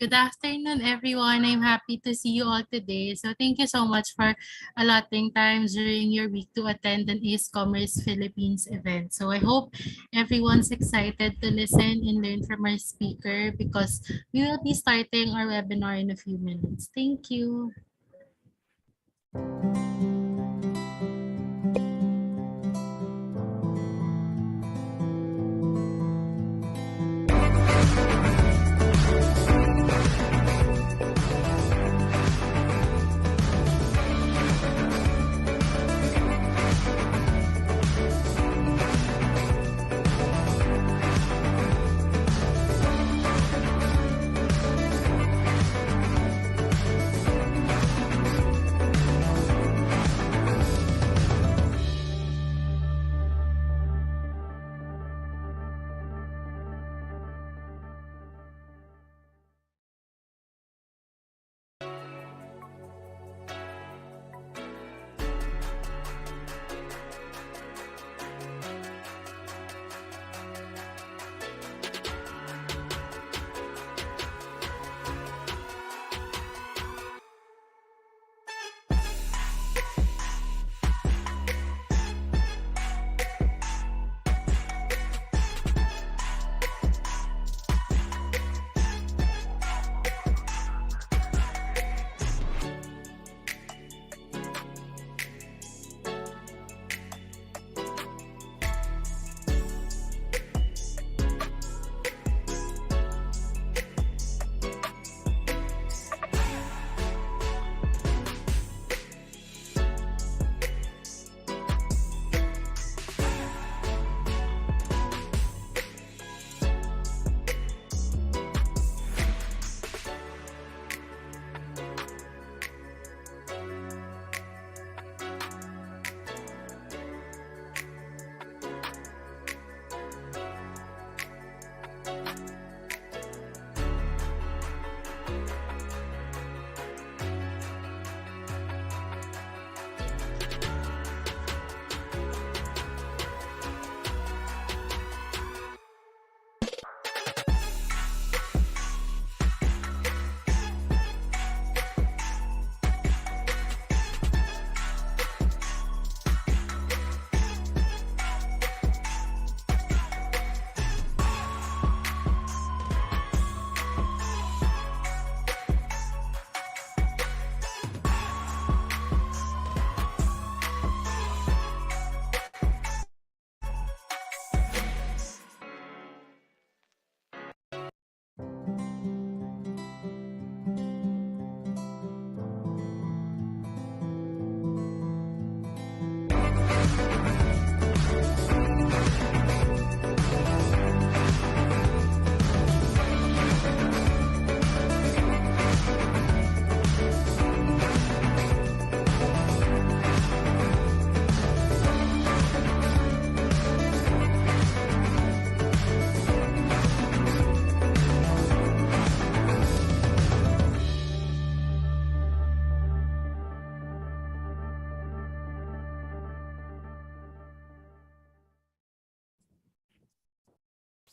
Good afternoon, everyone. I'm happy to see you all today. So thank you so much for allotting time during your week to attend an Ace Commerce Philippines event. So I hope everyone's excited to listen and learn from our speaker because we will be starting our webinar in a few minutes. Thank you.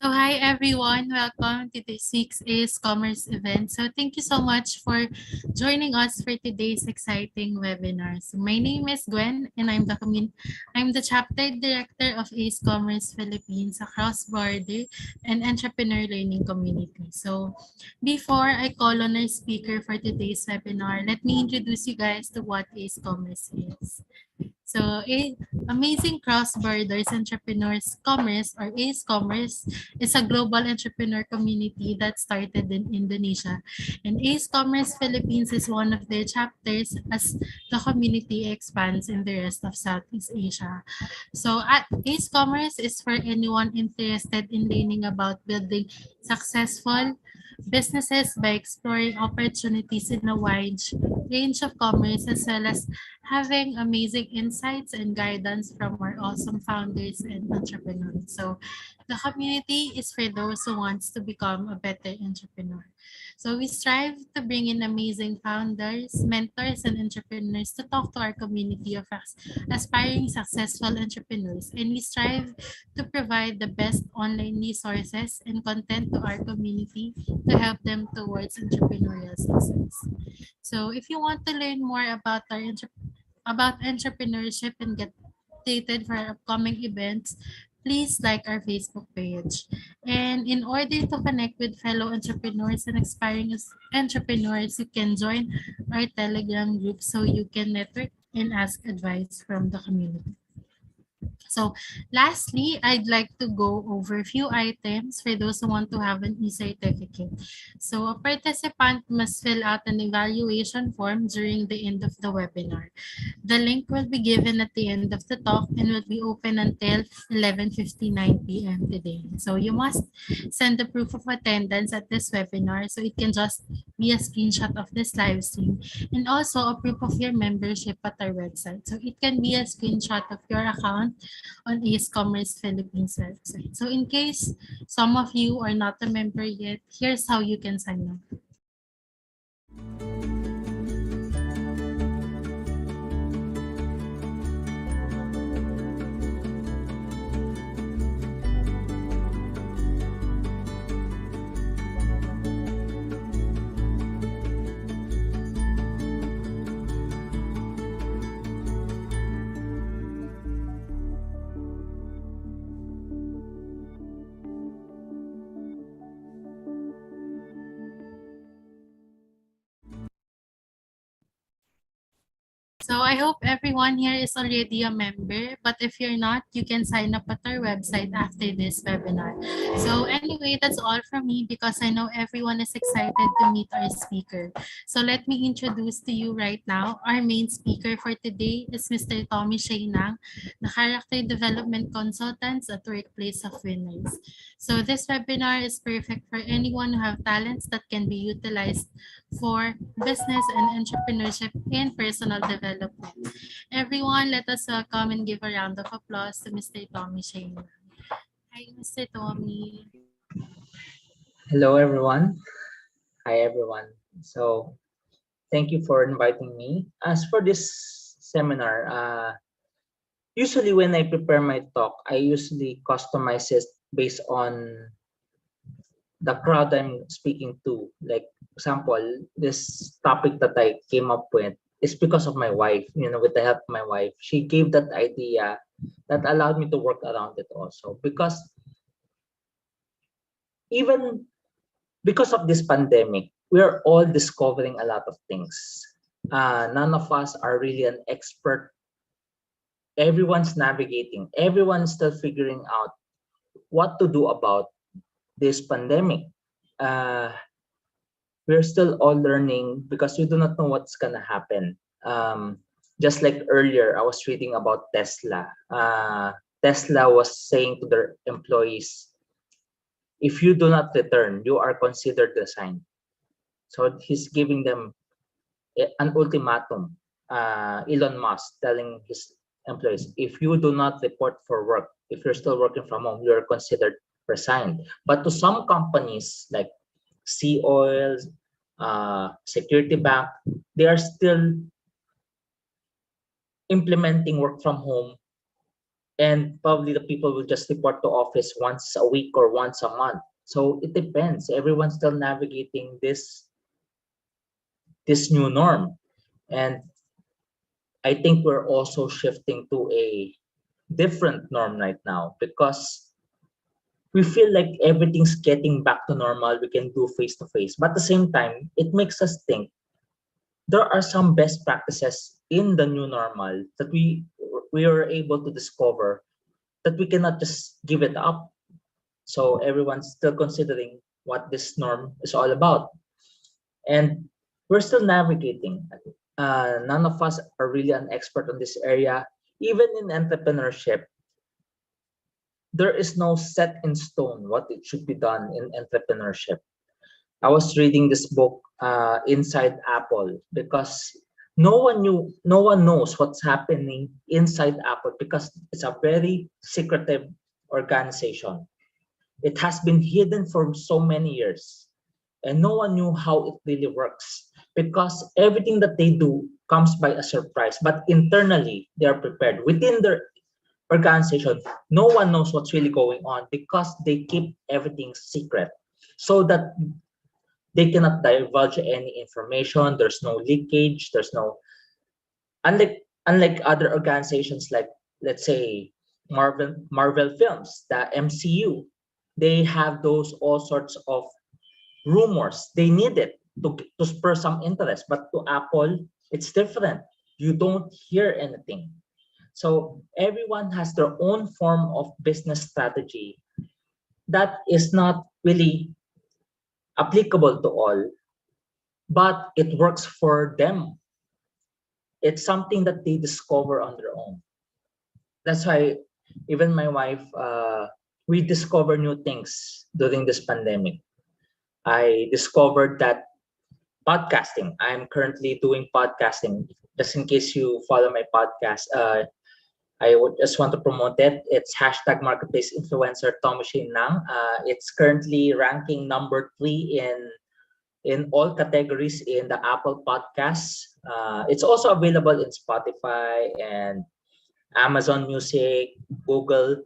So hi everyone, welcome to the 6 A's Commerce event. So thank you so much for joining us for today's exciting webinar. So my name is Gwen and I'm the chapter director of Ace Commerce Philippines, a cross-border and entrepreneur learning community. So before I call on our speaker for today's webinar, let me introduce you guys to what Ace Commerce is. So, Amazing Cross Borders Entrepreneurs Commerce or ACE Commerce is a global entrepreneur community that started in Indonesia. And ACE Commerce Philippines is one of their chapters as the community expands in the rest of Southeast Asia. So, at ACE Commerce is for anyone interested in learning about building successful businesses by exploring opportunities in a wide range of commerce, as well as having amazing insights and guidance from our awesome founders and entrepreneurs. So the community is for those who wants to become a better entrepreneur. So we strive to bring in amazing founders, mentors, and entrepreneurs to talk to our community of aspiring successful entrepreneurs. And we strive to provide the best online resources and content to our community to help them towards entrepreneurial success. So if you want to learn more about about entrepreneurship and get updated for our upcoming events, please like our Facebook page. And in order to connect with fellow entrepreneurs and aspiring entrepreneurs, you can join our Telegram group so you can network and ask advice from the community. So lastly, I'd like to go over a few items for those who want to have an e-certificate. So a participant must fill out an evaluation form during the end of the webinar. The link will be given at the end of the talk and will be open until 11:59 p.m. today. So you must send the proof of attendance at this webinar, so it can just be a screenshot of this live stream, and also a proof of your membership at our website. So it can be a screenshot of your account on Ace Commerce Philippines website. So in case some of you are not a member yet, here's how you can sign up. So I hope everyone here is already a member, but if you're not, you can sign up at our website after this webinar. So anyway, that's all from me because I know everyone is excited to meet our speaker. So let me introduce to you right now, our main speaker for today is Mr. Tommy Shaynang, the Character Development Consultants at Workplace of Winners. So this webinar is perfect for anyone who have talents that can be utilized for business and entrepreneurship and personal development. Everyone, let us welcome and give a round of applause to Mr. Tommy Shane. Hi, Mr. Tommy. Hello, everyone. Hi, everyone. So, thank you for inviting me. As for this seminar, usually when I prepare my talk, I usually customize it based on the crowd I'm speaking to. Like, example, this topic that I came up with is because of my wife, with the help of my wife. She gave that idea that allowed me to work around it also. Because even because of this pandemic, we're all discovering a lot of things. None of us are really an expert. Everyone's navigating. Everyone's still figuring out what to do about this pandemic. Uh, we're still all learning because we do not know what's gonna happen. Just like earlier, I was reading about Tesla. Tesla was saying to their employees, if you do not return, you are considered resigned. So he's giving them an ultimatum. Elon Musk telling his employees, if you do not report for work, if you're still working from home, you're considered resigned. But to some companies like Sea Oil, Security Bank, they are still implementing work from home, and probably the people will just report to office once a week or once a month. So it depends. Everyone's still navigating this new norm. And I think we're also shifting to a different norm right now because we feel like everything's getting back to normal. We can do face to face, but at the same time, it makes us think there are some best practices in the new normal that we are able to discover that we cannot just give it up. So everyone's still considering what this norm is all about, and we're still navigating. None of us are really an expert on this area. Even in entrepreneurship, there is no set in stone what it should be done in entrepreneurship. I was reading this book, Inside Apple, because no one knows what's happening inside Apple because it's a very secretive organization. It has been hidden for so many years, and no one knew how it really works because everything that they do comes by a surprise. But internally, they are prepared. Within their organization, no one knows what's really going on because they keep everything secret so that they cannot divulge any information. There's no leakage. There's no unlike other organizations like, let's say, Marvel films, the MCU. They have those all sorts of rumors. They need it to spur some interest. But to Apple, it's different. You don't hear anything. So everyone has their own form of business strategy that is not really applicable to all, but it works for them. It's something that they discover on their own. That's why even my wife, we discover new things during this pandemic. I discovered that podcasting. I'm currently doing podcasting. Just in case you follow my podcast, I would just want to promote it. It's hashtag marketplace influencer Tomashin Nang. It's currently ranking number 3 in all categories in the Apple Podcasts. It's also available in Spotify and Amazon Music, Google.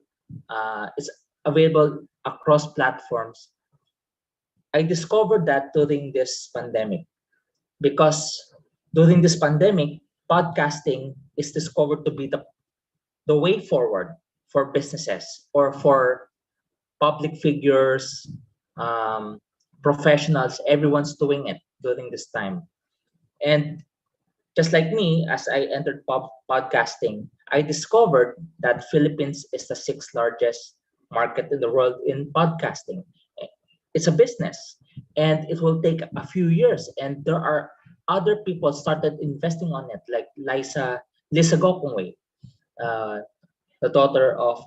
It's available across platforms. I discovered that during this pandemic because during this pandemic, podcasting is discovered to be the way forward for businesses or for public figures, um, professionals. Everyone's doing it during this time. And just like me, as I entered podcasting, I discovered that Philippines is the 6th largest market in the world in podcasting. It's a business, and it will take a few years. And there are other people started investing on it, like Lisa Gokongwei, uh, the daughter of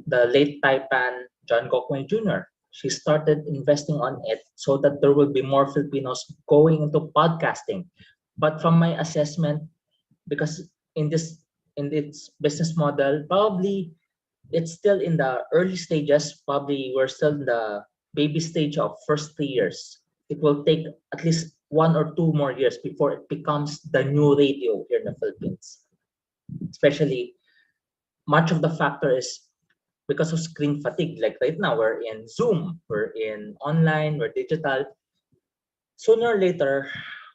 the late Taipan John Gokongwei Jr. She started investing on it so that there will be more Filipinos going into podcasting. But from my assessment, because in this business model, probably it's still in the early stages. Probably we're still in the baby stage of first 3 years. It will take at least 1 or 2 more years before it becomes the new radio here in the Philippines. Especially, much of the factor is because of screen fatigue. Like right now, we're in Zoom, we're in online, we're digital. Sooner or later,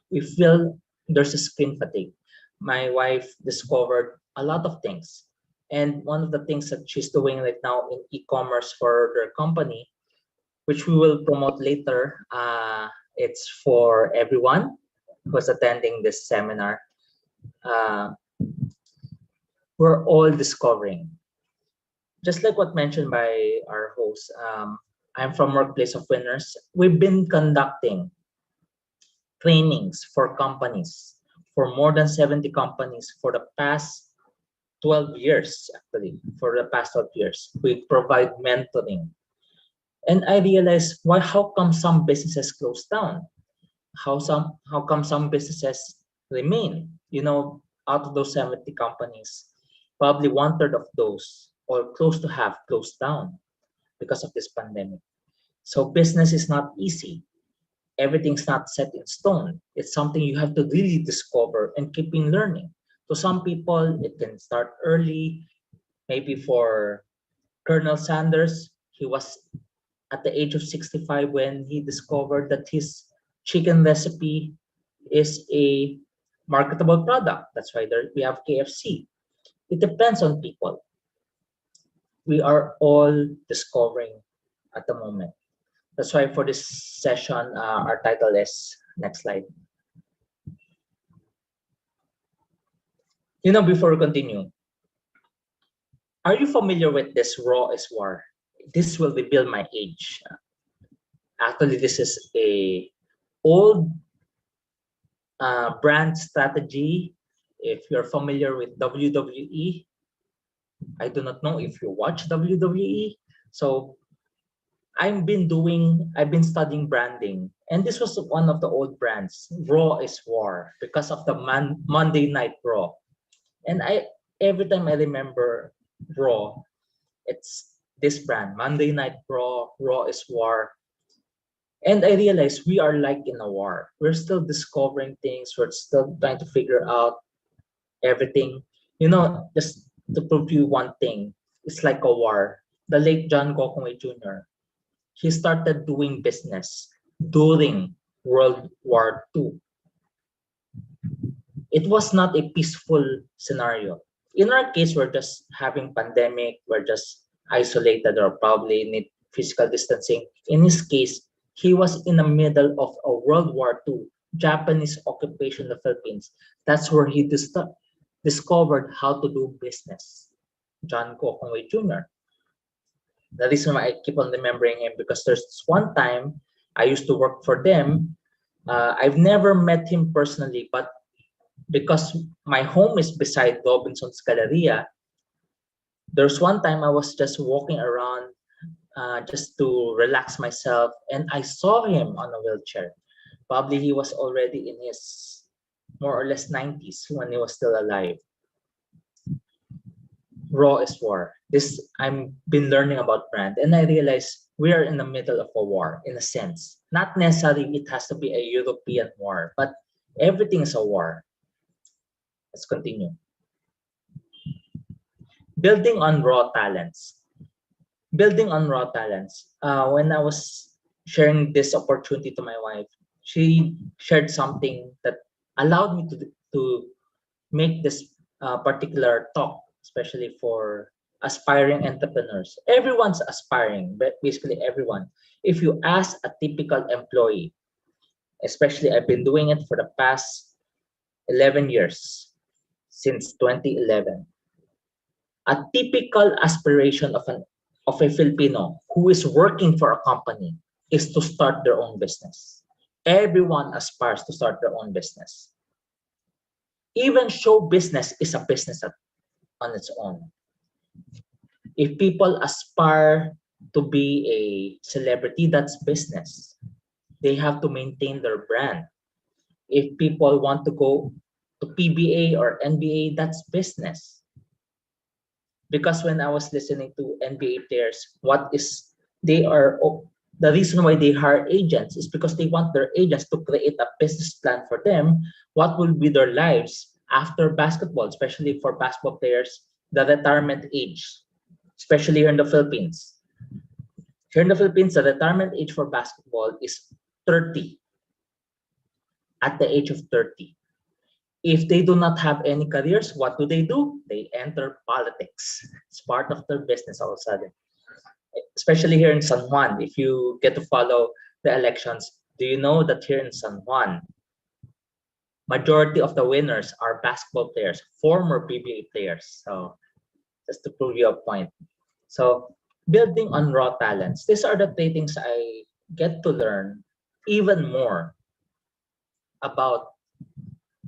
we feel there's a screen fatigue. My wife discovered a lot of things. And one of the things that she's doing right now in e-commerce for their company, which we will promote later, it's for everyone who's attending this seminar. Uh, we're all discovering. Just like what mentioned by our host, I'm from Workplace of Winners. We've been conducting trainings for companies, for more than 70 companies for the past 12 years, actually, for the past 12 years. We provide mentoring. And I realized how come some businesses close down? How come some businesses remain? Out of those 70 companies, probably one third of those, or close to half, closed down because of this pandemic. So business is not easy. Everything's not set in stone. It's something you have to really discover and keeping learning. To some people, it can start early. Maybe for Colonel Sanders, he was at the age of 65 when he discovered that his chicken recipe is a marketable product. That's why we have KFC. It depends on people. We are all discovering at the moment. That's why for this session, our title is, next slide. Before we continue, are you familiar with this raw is war? This will reveal my age. Actually, this is a old brand strategy. If you're familiar with WWE, I do not know if you watch WWE. So I've been studying branding, And this was one of the old brands. Raw is war because of the Monday Night Raw. And I every time I remember Raw, it's this brand, Monday Night Raw, Raw is war. And I realized we are like in a war. We're still discovering things. We're still trying to figure out everything. Just to prove you one thing, it's like a war. The late John Gokongwei Jr., he started doing business during World War II. It was not a peaceful scenario. In our case, we're just having pandemic, we're just isolated or probably need physical distancing. In his case, he was in the middle of a World War II, Japanese occupation of the Philippines. That's where he discovered how to do business. John Gokongwei Jr. The reason why I keep on remembering him because there's this one time I used to work for them. I've never met him personally, but because my home is beside Robinson's Galleria, there's one time I was just walking around just to relax myself, and I saw him on a wheelchair. Probably he was already in his more or less 90s when he was still alive. Raw is war. This I'm been learning about brand, and I realized we are in the middle of a war in a sense. Not necessarily it has to be a European war, but everything is a war. Let's continue. Building on raw talents. Building on raw talents. When I was sharing this opportunity to my wife, she shared something that allowed me to make this particular talk, especially for aspiring entrepreneurs. Everyone's aspiring, but basically everyone. If you ask a typical employee, especially I've been doing it for the past 11 years, since 2011. A typical aspiration of a Filipino who is working for a company is to start their own business. Everyone aspires to start their own business. Even show business is a business on its own. If people aspire to be a celebrity, that's business. They have to maintain their brand. If people want to go to PBA or NBA, that's business. Because when I was listening to NBA players, they are the reason why they hire agents is because they want their agents to create a business plan for them. What will be their lives after basketball, especially for basketball players, the retirement age, especially here in the Philippines. Here in the Philippines, the retirement age for basketball is 30. At the age of 30. If they do not have any careers, what do? They enter politics. It's part of their business all of a sudden. Especially here in San Juan, if you get to follow the elections, do you know that here in San Juan, majority of the winners are basketball players, former PBA players. So just to prove you a point. So building on raw talents, these are the three things I get to learn even more about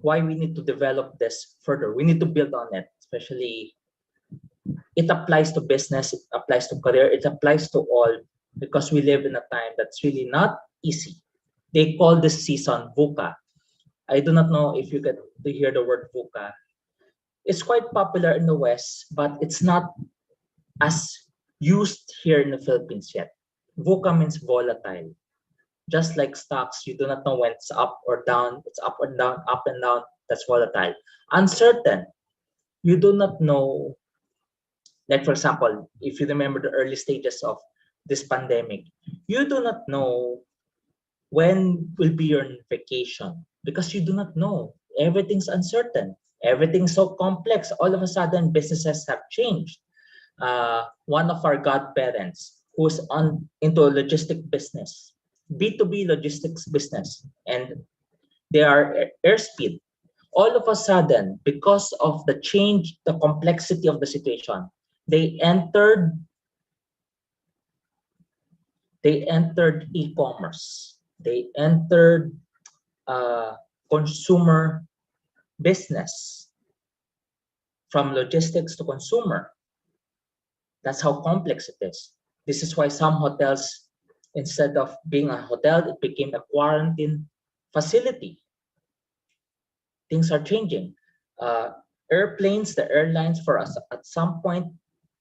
why we need to develop this further. We need to build on it, especially it applies to business, it applies to career, it applies to all because we live in a time that's really not easy. They call this season VUCA. I do not know if you get to hear the word VUCA. It's quite popular in the West, but it's not as used here in the Philippines yet. VUCA means volatile. Just like stocks, you do not know when it's up or down, it's up and down, up and down, that's volatile. Uncertain, you do not know. Like, for example, if you remember the early stages of this pandemic, you do not know when will be your vacation because you do not know. Everything's uncertain. Everything's so complex. All of a sudden, businesses have changed. One of our godparents who's into a logistic business, B2B logistics business, and they are airspeed. All of a sudden, because of the change, the complexity of the situation, they entered e-commerce. They entered consumer business from logistics to consumer. That's how complex it is. This is why some hotels Instead of being a hotel, it became a quarantine facility. Things are changing. Uh, Airplanes, the airlines for us at some point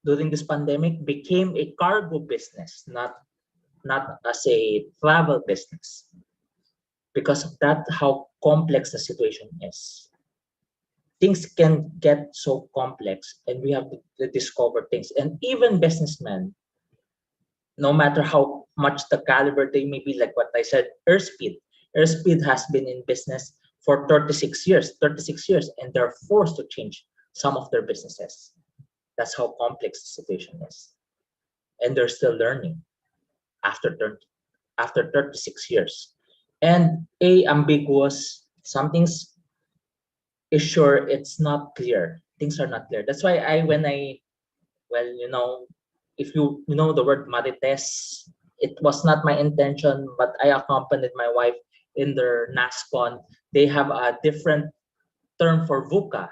during this pandemic became a cargo business, not as a travel business. Because of that, how complex the situation is. Things can get so complex, and we have to discover things. And even businessmen, no matter how much the caliber they may be, like what I said, Airspeed has been in business for 36 years, and they're forced to change some of their businesses. That's how complex the situation is. And they're still learning after 36 years. And ambiguous, something's is sure, it's not clear. Things are not clear. That's why well, if you know the word marites, it was not my intention, but I accompanied my wife in their NASCON. They have a different term for VUCA.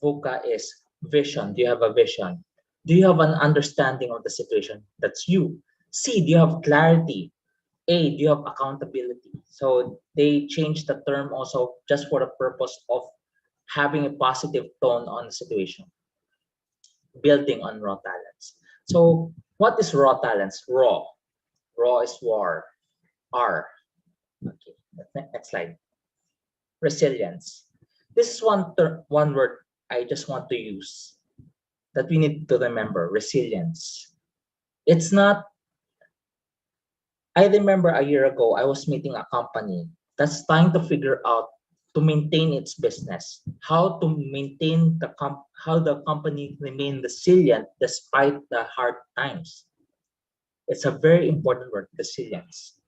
VUCA is vision. Do you have a vision? Do you have an understanding of the situation? That's you. C, do you have clarity? A, do you have accountability? So they changed the term also just for the purpose of having a positive tone on the situation, building on raw talents. So what is raw talents? Raw. Raw is war. R. Okay. Next slide. Resilience. This is one word I just want to use that we need to remember. Resilience. It's not. I remember a year ago I was meeting a company that's trying to figure out to maintain its business, how to maintain how the company remain resilient despite the hard times. It's a very important word, resilience.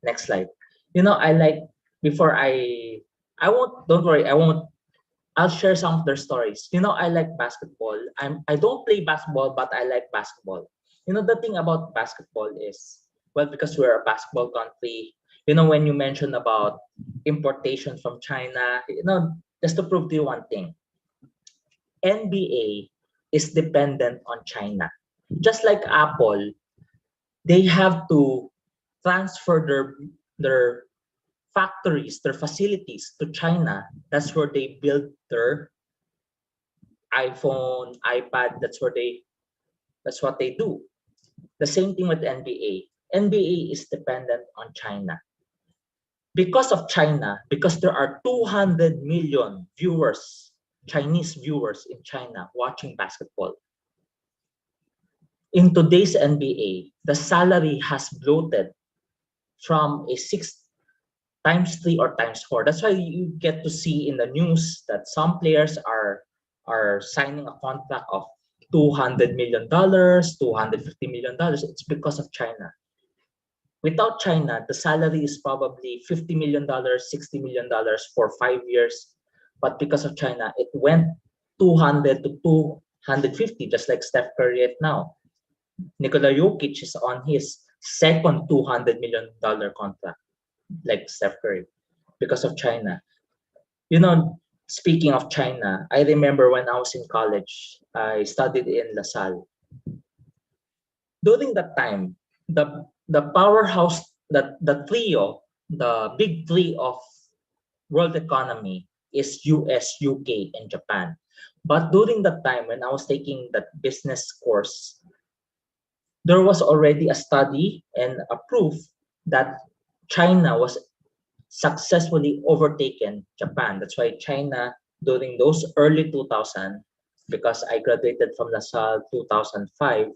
Next slide. I like before I won't don't worry, I'll share some of their stories. I like basketball. I don't play basketball, but I like basketball. The thing about basketball is, well, because we're a basketball country, when you mentioned about importation from China, just to prove to you one thing, NBA is dependent on China. Just like Apple, they have to transfer their factories, their facilities to China. That's where they build their iPhone, iPad. That's what they do. The same thing with NBA. NBA is dependent on China. Because of China, because there are 200 million viewers, Chinese viewers in China watching basketball. In today's NBA, the salary has bloated from a 6 times 3 or times 4. That's why you get to see in the news that some players are signing a contract of $200 million, $250 million. It's because of China. Without China, the salary is probably $50 million, $60 million for 5 years. But because of China, it went 200 to 250, just like Steph Curry right now. Nikola Jokic is on his second $200 million contract, like Steph Curry, because of China. Speaking of China, I remember when I was in college, I studied in LaSalle. During that time, the powerhouse, the big three of world economy is US, UK, and Japan. But during that time when I was taking that business course, there was already a study and a proof that China was successfully overtaken Japan. That's why China, during those early 2000, because I graduated from LaSalle 2005,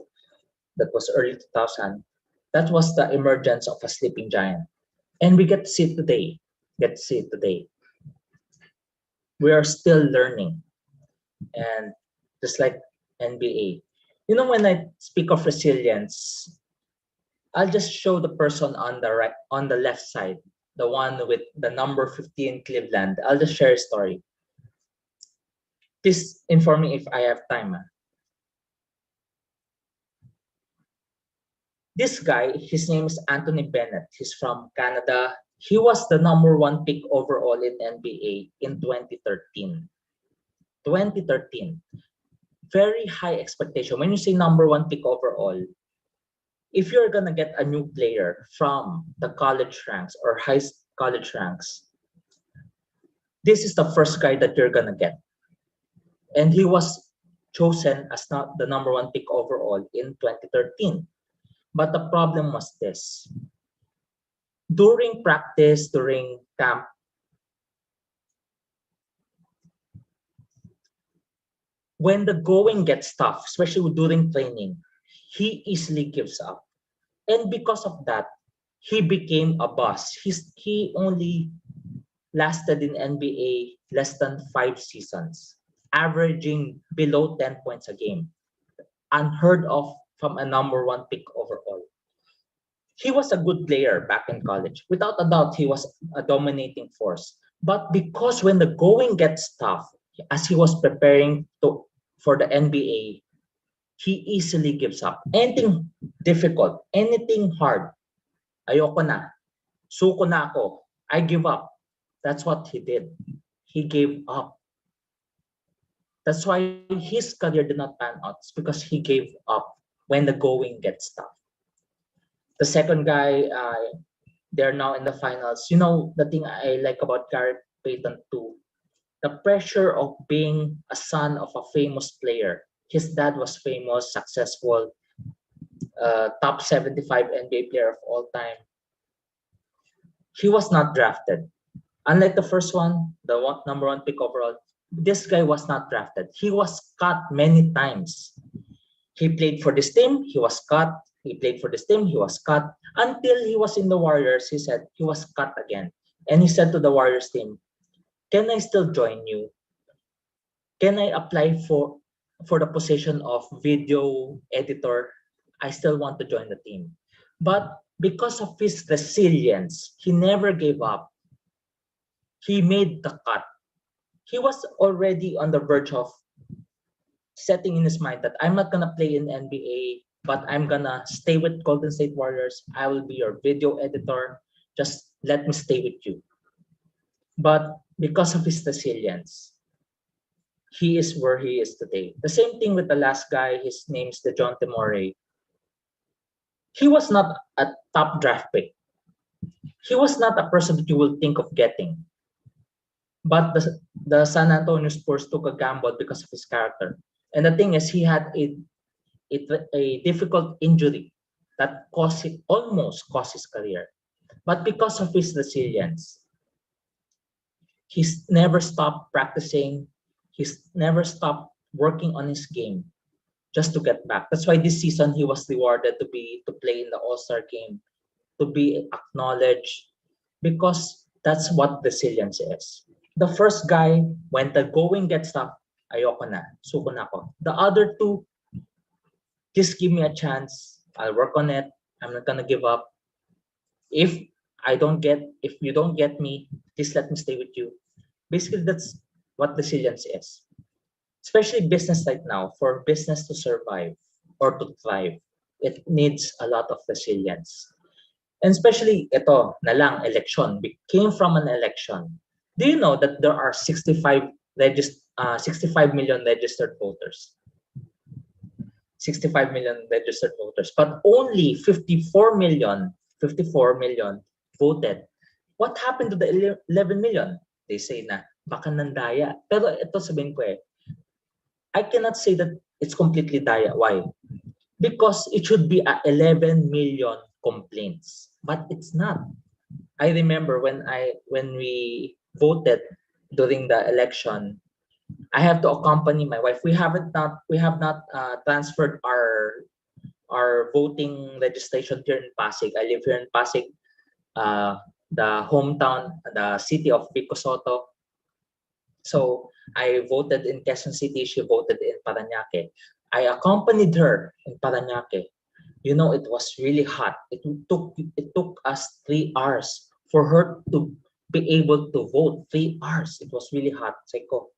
that was early 2000, that was the emergence of a sleeping giant. And we get to see it today. We are still learning. And just like NBA, when I speak of resilience, I'll just show the person on the right, on the left side, the one with the number 15 Cleveland. I'll just share a story. Please inform me if I have time. This guy, his name is Anthony Bennett. He's from Canada. He was the number 1 pick overall in NBA in 2013. 2013. Very high expectation. When you say number 1 pick overall, if you're gonna get a new player from the college ranks or college ranks, this is the first guy that you're gonna get. And he was chosen as not the number one pick overall in 2013. But the problem was this. During practice, during camp, when the going gets tough, especially during training, he easily gives up. And because of that, he became a boss. He only lasted in NBA less than 5 seasons, averaging below 10 points a game. Unheard of from a number one pick overall. He was a good player back in college. Without a doubt, he was a dominating force. But because when the going gets tough, as he was preparing for the NBA, he easily gives up. Anything difficult, anything hard, ayoko na, suko na ako, I give up. That's what he did. He gave up. That's why his career did not pan out. It's because he gave up when the going gets tough. The second guy, they're now in the finals. You know, the thing I like about Gary Payton too, the pressure of being a son of a famous player. His dad was famous, successful, top 75 NBA player of all time. He was not drafted. Unlike the first one, number one pick overall, this guy was not drafted. He was cut many times. He played for this team, he was cut. He played for this team, he was cut. Until he was in the Warriors, he said he was cut again. And he said to the Warriors team, can I still join you? Can I apply for the position of video editor? I still want to join the team. But because of his resilience, he never gave up. He made the cut. He was already on the verge of setting in his mind that I'm not gonna play in NBA, but I'm gonna stay with Golden State Warriors. I will be your video editor. Just let me stay with you. But because of his resilience, he is where he is today. The same thing with the last guy. His name's DeJounte Murray. He was not a top draft pick. He was not a person that you will think of getting. But the San Antonio Spurs took a gamble because of his character. And the thing is, he had a difficult injury that almost cost his career. But because of his resilience, he's never stopped practicing. He's never stopped working on his game just to get back. That's why this season he was rewarded to play in the All-Star game, to be acknowledged, because that's what resilience is. The first guy, when the going gets tough, ayoko na, suko na ako. The other two, just give me a chance. I'll work on it. I'm not gonna give up. If if you don't get me, please let me stay with you. Basically, that's what resilience is. Especially business right now, for business to survive or to thrive, it needs a lot of resilience. And especially ito, na lang, election. We came from an election. Do you know that there are 65 million registered voters? 65 million registered voters, but only 54 million voted. What happened to the 11 million? They say na, baka nandaya. Pero ito sabihin ko I cannot say that it's completely daya. Why? Because it should be 11 million complaints, but it's not. I remember when we voted during the election, I have to accompany my wife. We have not transferred our voting registration here in Pasig. I live here in Pasig, the hometown, the city of Pico Soto. So I voted in Quezon City. She voted in Parañaque. I accompanied her in Parañaque. You know, it was really hot. It took us 3 hours for her to be able to vote. 3 hours. It was really hot. Psycho.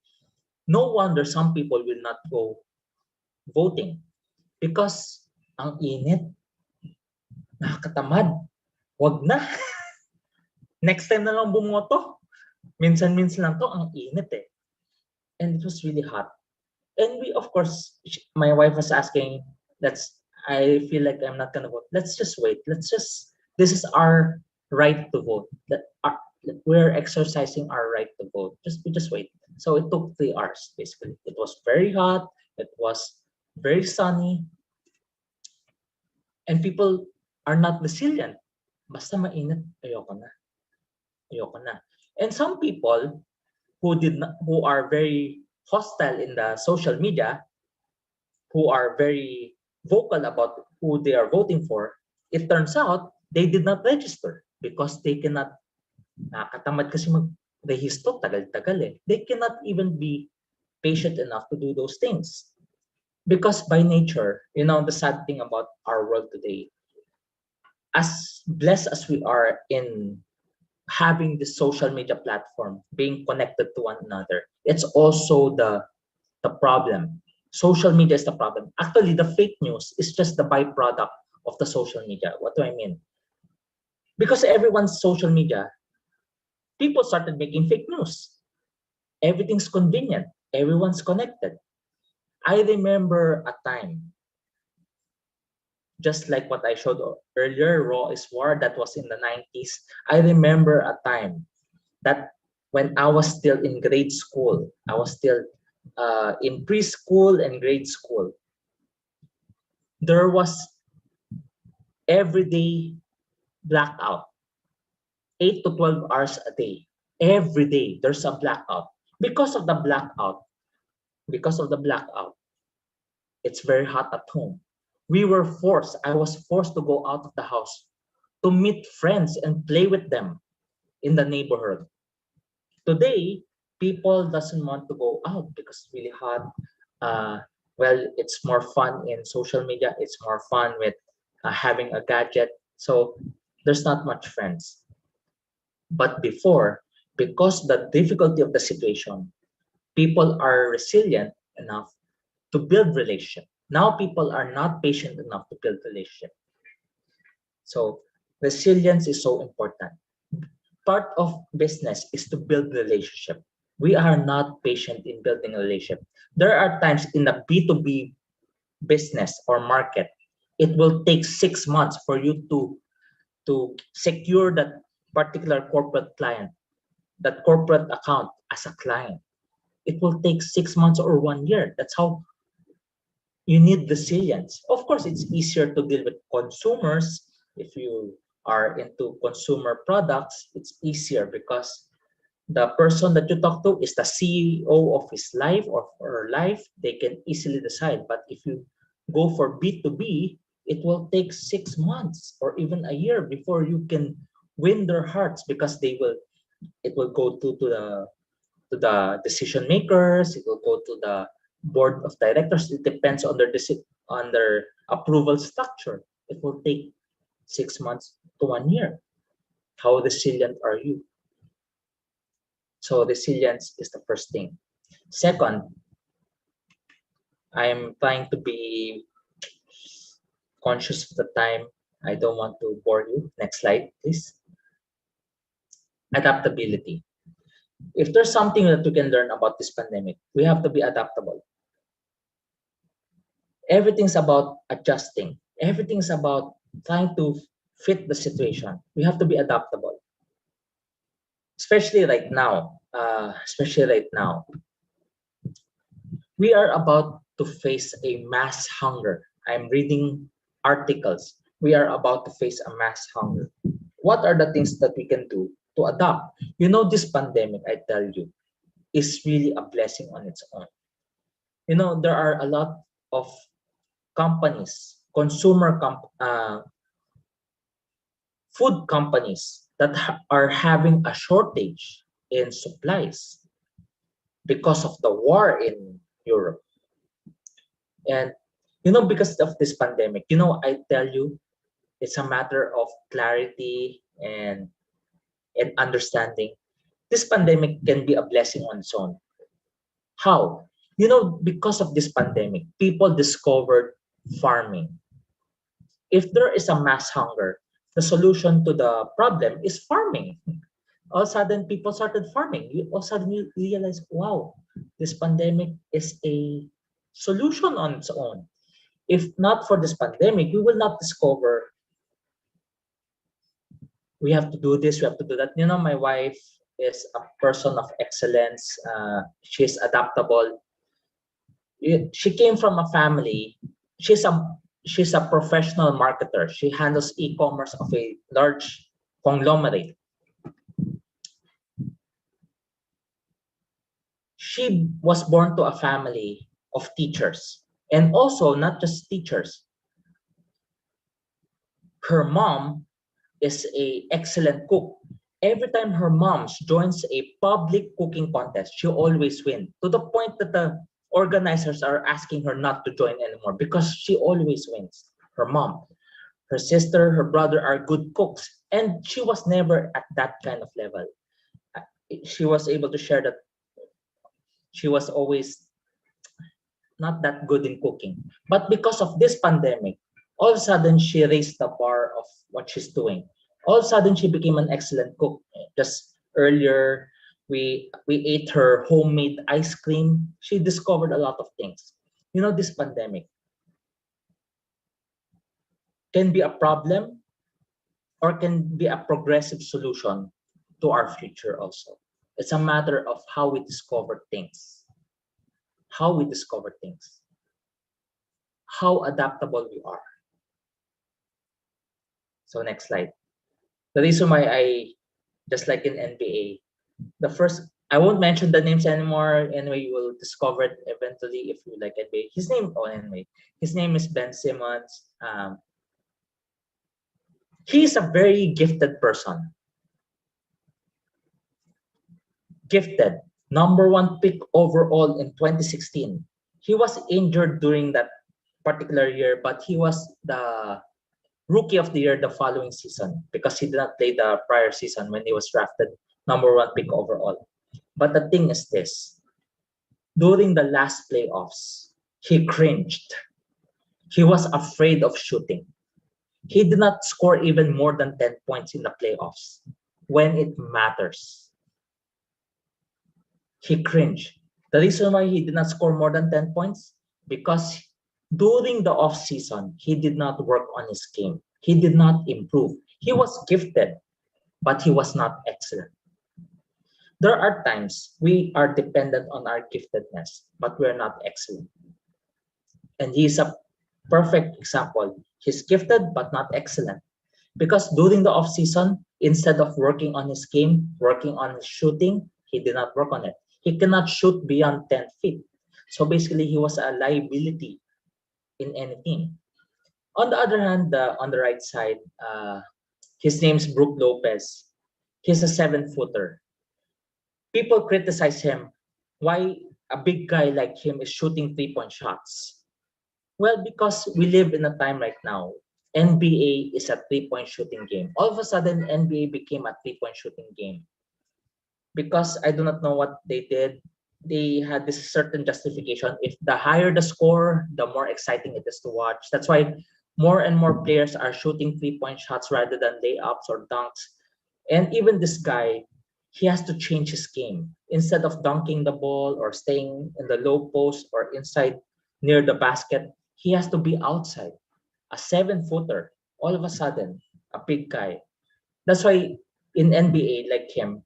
No wonder some people will not go voting because ang init, nakakatamad. Wag na. Next time na lang bumoto. Minsan-minsan lang to, ang init And it was really hot. And we, of course, my wife was asking, I feel like I'm not gonna vote. Let's just wait. Let's just. This is our right to vote. We're exercising our right to vote. Just wait. So it took 3 hours basically. It was very hot. It was very sunny, and people are not resilient. Basta mainit, ayoko na, ayoko na. And some people who are very hostile in the social media, who are very vocal about who they are voting for, it turns out they did not register because they cannot, nakakatamad kasi mag-rehisto, tagal-tagal eh. They cannot even be patient enough to do those things. Because by nature, the sad thing about our world today, as blessed as we are in having this social media platform, being connected to one another, it's also the problem. Social media is the problem. Actually, the fake news is just the byproduct of the social media. What do I mean? Because everyone's social media, people started making fake news. Everything's convenient. Everyone's connected. I remember a time, just like what I showed earlier, Raw is War, that was in the 90s. I remember a time that when I was still in grade school, I was still in preschool and grade school, there was everyday blackout, 8 to 12 hours a day. Every day, there's a blackout. Because of the blackout, because of the blackout, it's very hot at home. I was forced to go out of the house to meet friends and play with them in the neighborhood. Today, people doesn't want to go out because it's really hot. Uh, well, it's more fun in social media. It's more fun with having a gadget. So there's not much friends. But before, because the difficulty of the situation, people are resilient enough to build relationship. Now people are not patient enough to build relationship. So resilience is so important. Part of business is to build relationship. We are not patient in building a relationship. There are times in the B2B business or market, it will take 6 months for you to secure that particular corporate client, that corporate account as a client. It will take 6 months or 1 year. That's how you need resilience. Of course, it's easier to deal with consumers. If you are into consumer products, it's easier because the person that you talk to is the CEO of his life or her life. They can easily decide. But if you go for B2B, it will take 6 months or even a year before you can win their hearts because it will go to the decision makers, it will go to the board of directors. It depends on their approval structure. It will take 6 months to 1 year. How resilient are you? So resilience is the first thing. Second, I'm trying to be conscious of the time. I don't want to bore you. Next slide, please. Adaptability. If there's something that we can learn about this pandemic, we have to be adaptable. Everything's about adjusting. Everything's about trying to fit the situation. We have to be adaptable, especially right now. We are about to face a mass hunger. I'm reading articles. We are about to face a mass hunger. What are the things that we can do to adapt? This pandemic, I tell you, is really a blessing on its own. There are a lot of companies, food companies that are having a shortage in supplies because of the war in Europe. And because of this pandemic, I tell you, it's a matter of clarity and understanding. This pandemic can be a blessing on its own. How? Because of this pandemic, people discovered farming. If there is a mass hunger, the solution to the problem is farming. All of a sudden, people started farming. All of a sudden, you realize, wow, this pandemic is a solution on its own. If not for this pandemic, we will not discover we have to do this, we have to do that. My wife is a person of excellence. She's adaptable. She came from a family. She's a she's a professional marketer. She handles e-commerce of a large conglomerate. She was born to a family of teachers, and also not just teachers. Her mom is a excellent cook. Every time her mom joins a public cooking contest, she always wins. To the point that the organizers are asking her not to join anymore because she always wins. Her mom, her sister, her brother are good cooks, and she was never at that kind of level. She was able to share that she was always not that good in cooking. But because of this pandemic, all of a sudden she raised the bar of what she's doing. All of a sudden she became an excellent cook. Just earlier, we ate her homemade ice cream. She discovered a lot of things. This pandemic can be a problem or can be a progressive solution to our future also. It's a matter of how we discover things, how we discover things, how adaptable we are. So next slide. The reason why I just like in NBA, the first I won't mention the names anymore. Anyway, you will discover it eventually if you like NBA. His name is Ben Simmons. He's a very gifted person. Gifted, number one pick overall in 2016. He was injured during that particular year, but he was the rookie of the year the following season because he did not play the prior season when he was drafted number one pick overall. But the thing is this, during the last playoffs, he cringed. He was afraid of shooting. He did not score even more than 10 points in the playoffs when it matters. He cringed. The reason why he did not score more than 10 points, because during the off season, he did not work on his game. He did not improve. He was gifted, but he was not excellent. There are times we are dependent on our giftedness, but we're not excellent. And he's a perfect example. He's gifted, but not excellent. Because during the off season, instead of working on his game, working on his shooting, he did not work on it. He cannot shoot beyond 10 feet. So basically, he was a liability in any team. On the other hand, on the right side, his name's Brook Lopez. He's a 7-footer. People criticize him. Why a big guy like him is shooting 3-point shots? Well, because we live in a time right now. NBA is a 3-point shooting game. All of a sudden, NBA became a 3-point shooting game. Because I do not know what they did. They had this certain justification. If the higher the score, the more exciting it is to watch. That's why more and more players are shooting 3-point shots rather than layups or dunks. And even this guy, he has to change his game. Instead of dunking the ball or staying in the low post or inside near the basket, he has to be outside. A 7-footer, all of a sudden, a big guy. That's why in NBA, like him,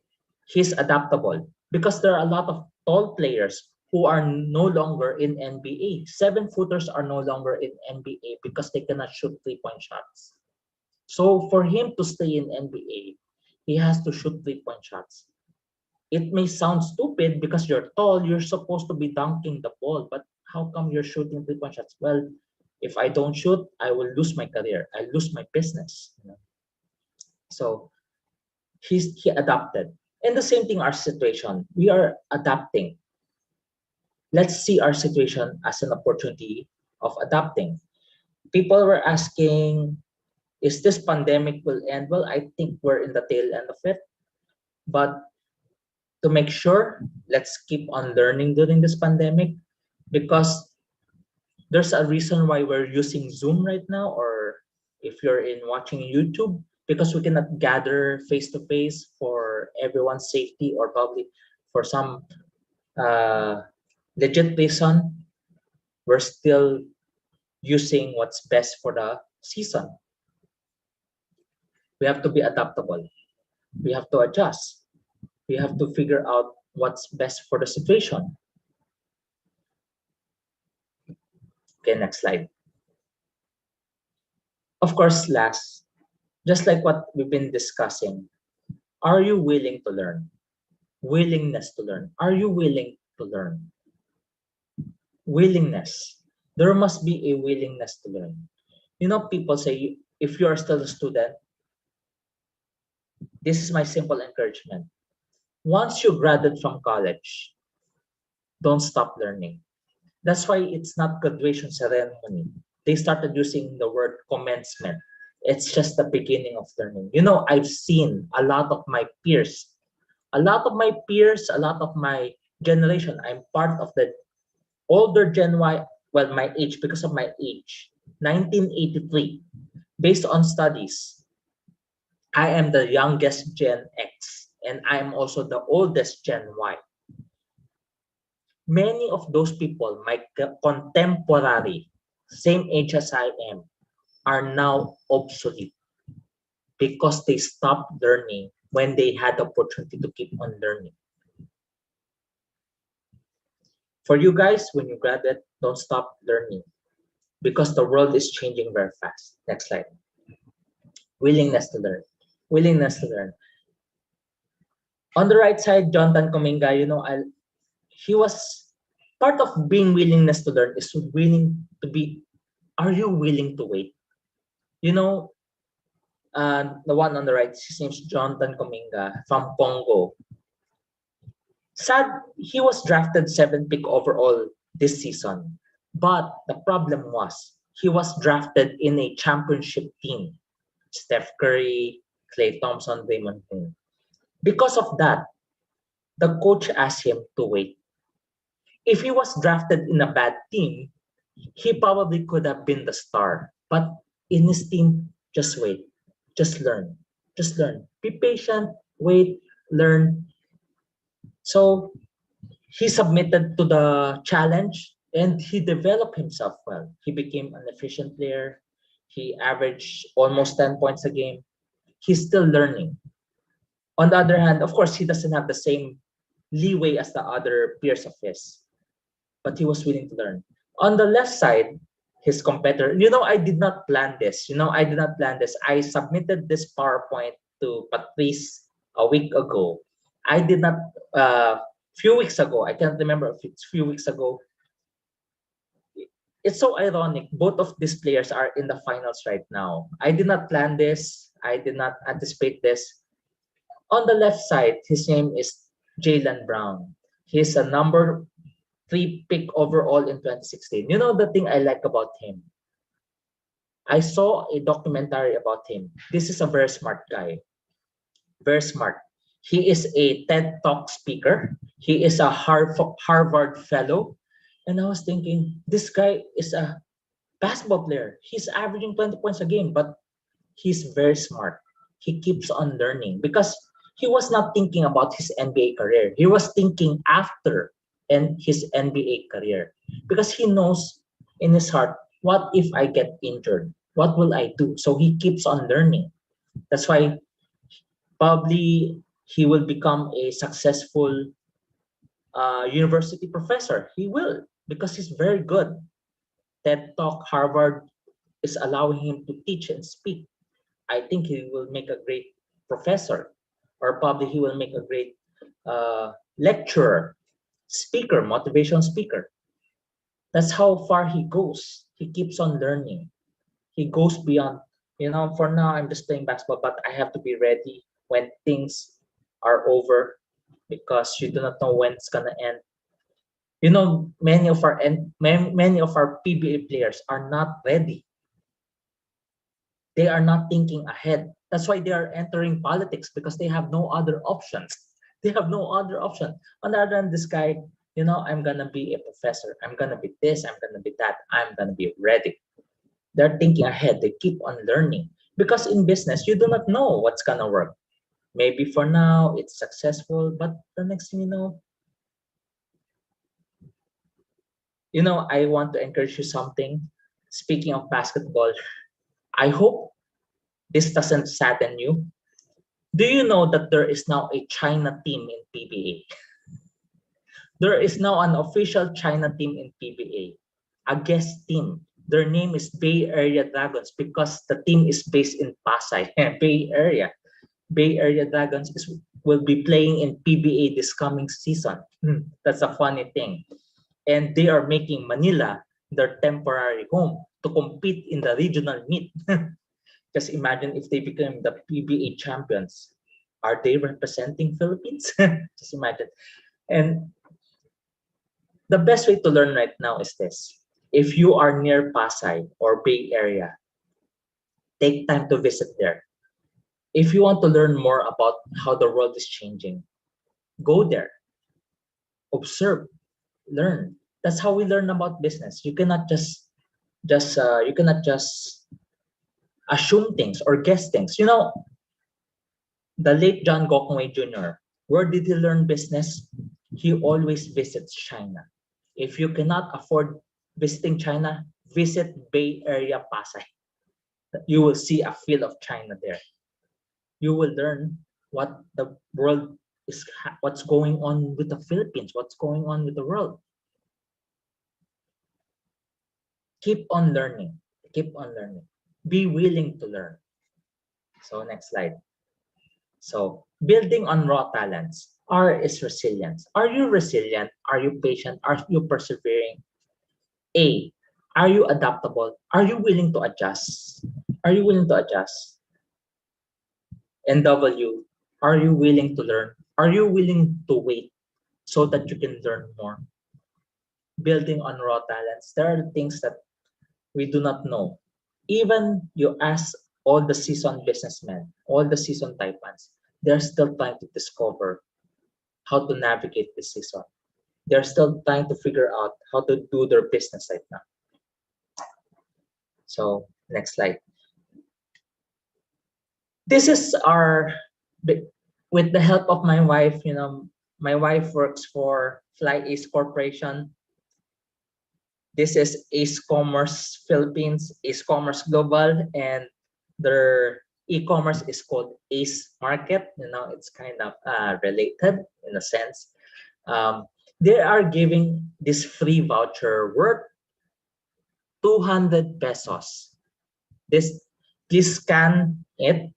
he's adaptable because there are a lot of tall players who are no longer in NBA. 7-footers are no longer in NBA because they cannot shoot 3-point shots. So for him to stay in NBA, he has to shoot 3-point shots. It may sound stupid because you're tall, you're supposed to be dunking the ball, but how come you're shooting 3-point shots? Well, if I don't shoot, I will lose my career. I lose my business. So he adapted. And the same thing, our situation. We are adapting. Let's see our situation as an opportunity of adapting. People were asking, is this pandemic will end? Well, I think we're in the tail end of it. But to make sure, let's keep on learning during this pandemic because there's a reason why we're using Zoom right now, or if you're in watching YouTube, because we cannot gather face to face for everyone's safety or probably for some uh, legit reason. We're still using what's best for the season. We have to be adaptable. We have to adjust. We have to figure out what's best for the situation. Okay, next slide. Of course, last, just like what we've been discussing, are you willing to learn? Willingness to learn. Are you willing to learn? Willingness. There must be a willingness to learn. You know, people say, if you are still a student, this is my simple encouragement. Once you graduate from college, don't stop learning. That's why it's not graduation ceremony. They started using the word commencement. It's just the beginning of learning. You know, I've seen a lot of my peers, a lot of my generation. I'm part of the older Gen Y, well, my age, because of my age, 1983. Based on studies, I am the youngest Gen X, and I am also the oldest Gen Y. Many of those people, my contemporary, same age as I am, are now obsolete because they stopped learning when they had the opportunity to keep on learning. For you guys, when you graduate, don't stop learning because the world is changing very fast. Next slide. Willingness to learn. Willingness to learn. On the right side, Jonathan Kuminga, he was part of being willingness to learn is willing to be. Are you willing to wait? You know, the one on the right, his name's Jonathan Kuminga from Congo. Sad, he was drafted 7th pick overall this season. But the problem was he was drafted in a championship team. Steph Curry, Klay Thompson, Draymond Green. Because of that, the coach asked him to wait. If he was drafted in a bad team, he probably could have been the star. But in his team, just wait. Just learn. Just learn. Be patient, wait, learn. So he submitted to the challenge and he developed himself well. He became an efficient player. He averaged almost 10 points a game. He's still learning. On the other hand, of course, he doesn't have the same leeway as the other peers of his, but he was willing to learn. On the left side, his competitor, I did not plan this. I did not plan this. I submitted this PowerPoint to Patrice a week ago. I did not, few weeks ago, I can't remember if it's few weeks ago. It's so ironic. Both of these players are in the finals right now. I did not plan this. I did not anticipate this. On the left side, his name is Jaylen Brown. He's a number 3 pick overall in 2016. You know the thing I like about him? I saw a documentary about him. This is a very smart guy. Very smart. He is a TED Talk speaker. He is a Harvard fellow. And I was thinking, this guy is a basketball player. He's averaging 20 points a game, but he's very smart. He keeps on learning because he was not thinking about his NBA career. He was thinking after and his NBA career because he knows in his heart, what if I get injured? What will I do? So he keeps on learning. That's why probably he will become a successful university professor. He will because he's very good. TED Talk, Harvard is allowing him to teach and speak. I think he will make a great professor, or probably he will make a great lecturer, speaker, motivation speaker. That's how far he goes. He keeps on learning. He goes beyond. For now, I'm just playing basketball, but I have to be ready when things are over because you do not know when it's gonna end. Many of our PBA players are not ready. They are not thinking ahead. That's why they are entering politics because they have no other options. They have no other option. On the other hand, this guy, I'm gonna be a professor. I'm gonna be this. I'm gonna be that. I'm gonna be ready. They're thinking ahead. They keep on learning because in business you do not know what's gonna work. Maybe for now it's successful, but the next thing I want to encourage you something. speaking of basketball, I hope this doesn't sadden you. Do you know that there is now a China team in PBA? There is now an official China team in PBA, a guest team. Their name is Bay Area Dragons because the team is based in Pasay, Bay Area. Bay Area Dragons will be playing in PBA this coming season. That's a funny thing. And they are making Manila their temporary home to compete in the regional meet. Just imagine if they become the PBA champions. Are they representing Philippines? Just imagine. And the best way to learn right now is this. If you are near Pasay or Bay Area, take time to visit there. If you want to learn more about how the world is changing, go there, observe, learn. That's how we learn about business. You cannot just assume things or guess things. You know, the late John Gokongwei Jr., where did he learn business? He always visits China. If you cannot afford visiting China, visit Bay Area Pasay. You will see a feel of China there. You will learn what the world is, what's going on with the Philippines, what's going on with the world. Keep on learning. Keep on learning. Be willing to learn. So next slide. So building on raw talents. R is resilience. Are you resilient? Are you patient? Are you persevering? A, are you adaptable? Are you willing to adjust? Are you willing to adjust? And W, are you willing to learn? Are you willing to wait so that you can learn more? Building on raw talents. There are things that we do not know. Even you ask all the seasoned businessmen, all the seasoned taipans, they're still trying to discover how to navigate this season. They're still trying to figure out how to do their business right now. So next slide. This is our, with the help of my wife, you know, my wife works for Fly Ace Corporation. This is Ace Commerce Philippines, Ace Commerce Global, and their e-commerce is called Ace Market. You know, it's kind of related in a sense. They are giving this free voucher worth 200 pesos. Please scan it.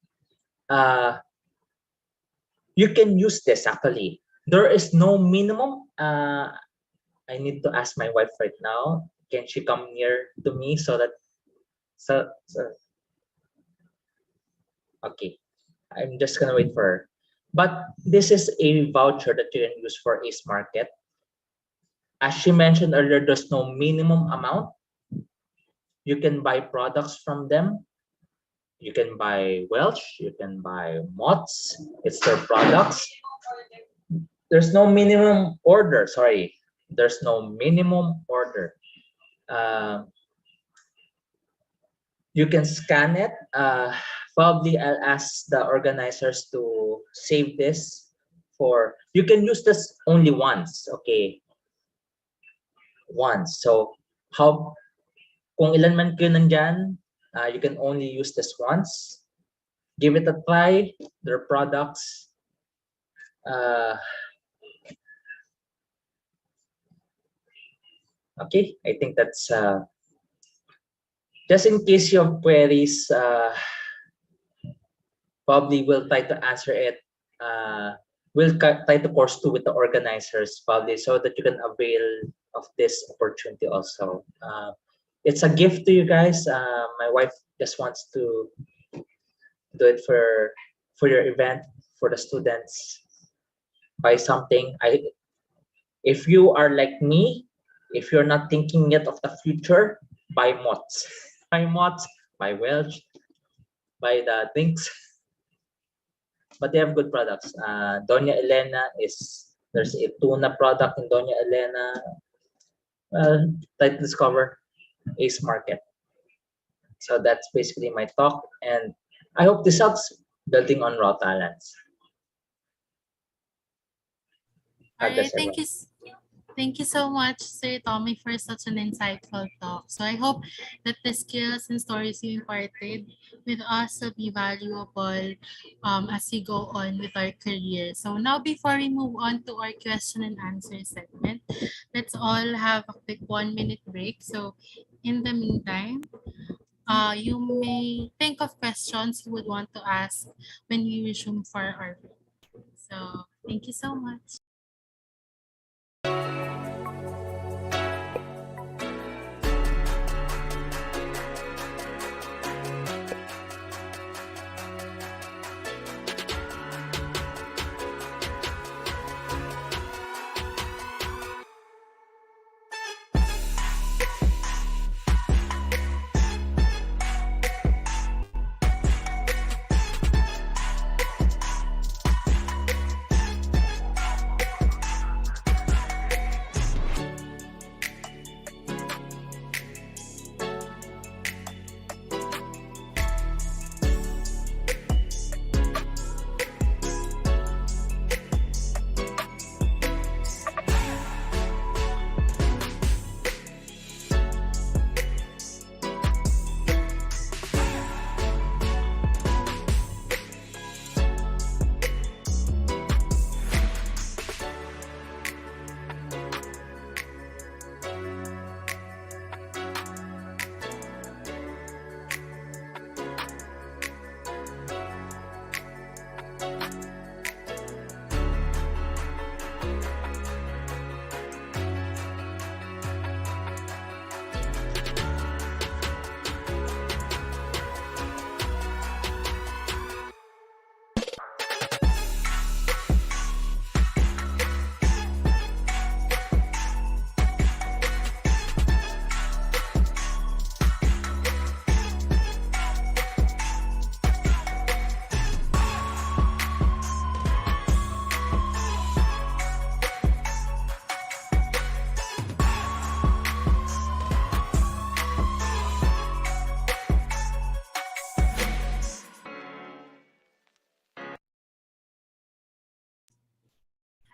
You can use this actually. There is no minimum. I need to ask my wife right now. Can she come near to me so that okay. I'm just gonna wait for her. But this is a voucher that you can use for Ace Market. As she mentioned earlier, there's no minimum amount. You can buy products from them. You can buy Welch, you can buy Mott's. It's their products. There's no minimum order. Sorry, there's no minimum order. You can scan it. Probably I'll ask the organizers to save this for, you can use this only once, okay? Once. So how, kung ilan man kayo nandyan, you can only use this once. Give it a try. Their products. Okay, I think that's just in case you have queries. Probably we'll try to answer it. We'll try to course two with the organizers probably so that you can avail of this opportunity also. It's a gift to you guys. My wife just wants to do it for your event, for the students. Buy something. If you are like me, if you're not thinking yet of the future, buy Mott's. Buy Mott's, buy Welch, buy the drinks. But they have good products. Doña Elena there's a tuna product in Doña Elena. Try to discover Ace Market. So that's basically my talk, and I hope this helps building on raw talents. All right, That's everyone. Thank you so much, Sir Tommy, for such an insightful talk. So I hope that the skills and stories you imparted with us will be valuable as we go on with our career. So now, before we move on to our question and answer segment, let's all have a quick 1 minute break. So in the meantime, you may think of questions you would want to ask when we resume for our break. So thank you so much.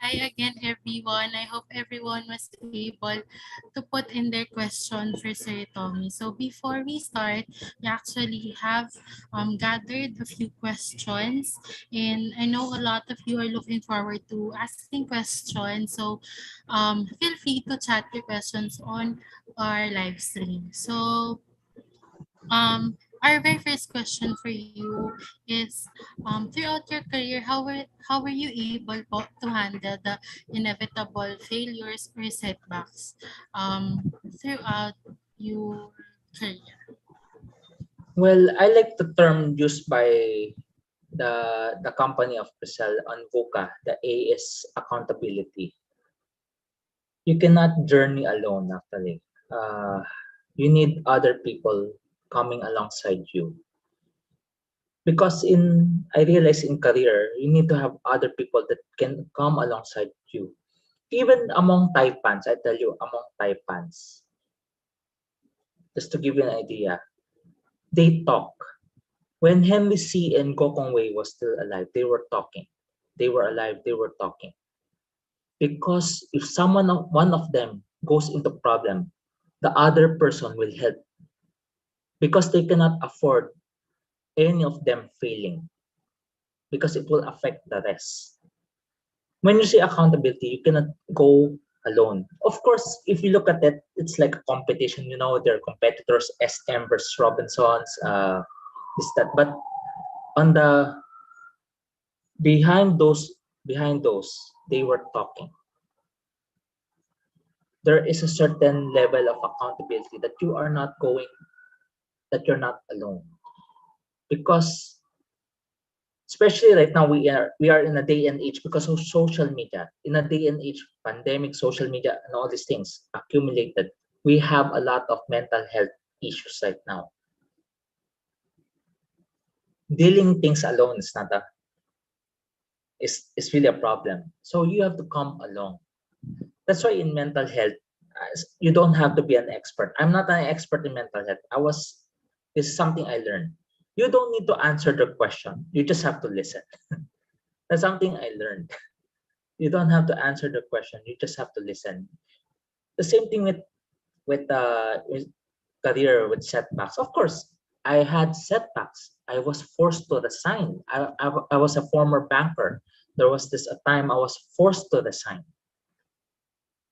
Hi again, everyone. I hope everyone was able to put in their question for Sir Tommy. So before we start, we actually have gathered a few questions, and I know a lot of you are looking forward to asking questions. So feel free to chat your questions on our live stream. So our very first question for you is, throughout your career, how were you able to handle the inevitable failures or setbacks throughout your career? Well, I like the term used by the company of Brazil on VUCA. The A is accountability. You cannot journey alone. Actually, uh, you need other people coming alongside you. Because I realize in career, you need to have other people that can come alongside you. Even among Taipans, I tell you, among Taipans, just to give you an idea, they talk. When Henry C. and Gokong Wei was still alive, they were talking. They were alive, they were talking. Because if one of them goes into problem, the other person will help because they cannot afford any of them failing because it will affect the rest. When you say accountability, you cannot go alone. Of course, if you look at it, it's like a competition. You know, there are competitors, SM versus Robinsons, this that. But on the behind those, behind those, they were talking. There is a certain level of accountability that you are not going, that you're not alone. Because especially right now, we are in a day and age because of social media. In a day and age, pandemic, social media, and all these things accumulated, we have a lot of mental health issues right now. Dealing things alone is not a is really a problem. So you have to come along. That's why in mental health, you don't have to be an expert. I'm not an expert in mental health. This is something I learned. You don't need to answer the question. You just have to listen. That's something I learned. You don't have to answer the question. You just have to listen. The same thing with career with setbacks. Of course, I had setbacks. I was forced to resign. I was a former banker. There was this a time I was forced to resign,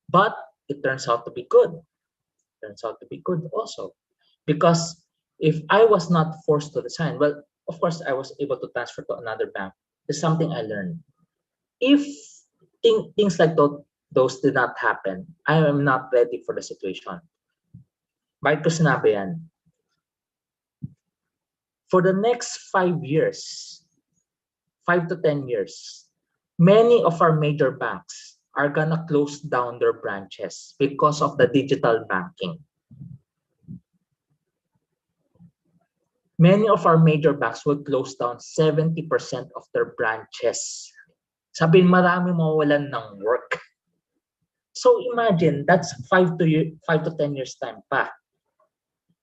but it turns out to be good. Turns out to be good also, because if I was not forced to resign, well, of course I was able to transfer to another bank. It's something I learned. If things like those did not happen, I am not ready for the situation. Bakit ko sinabi yan? For the next 5 years, 5 to 10 years, many of our major banks are gonna close down their branches because of the digital banking. Many of our major banks will close down 70% of their branches. Sabihin, marami mawawalan ng work. So imagine, that's 5 to 10 years time pa.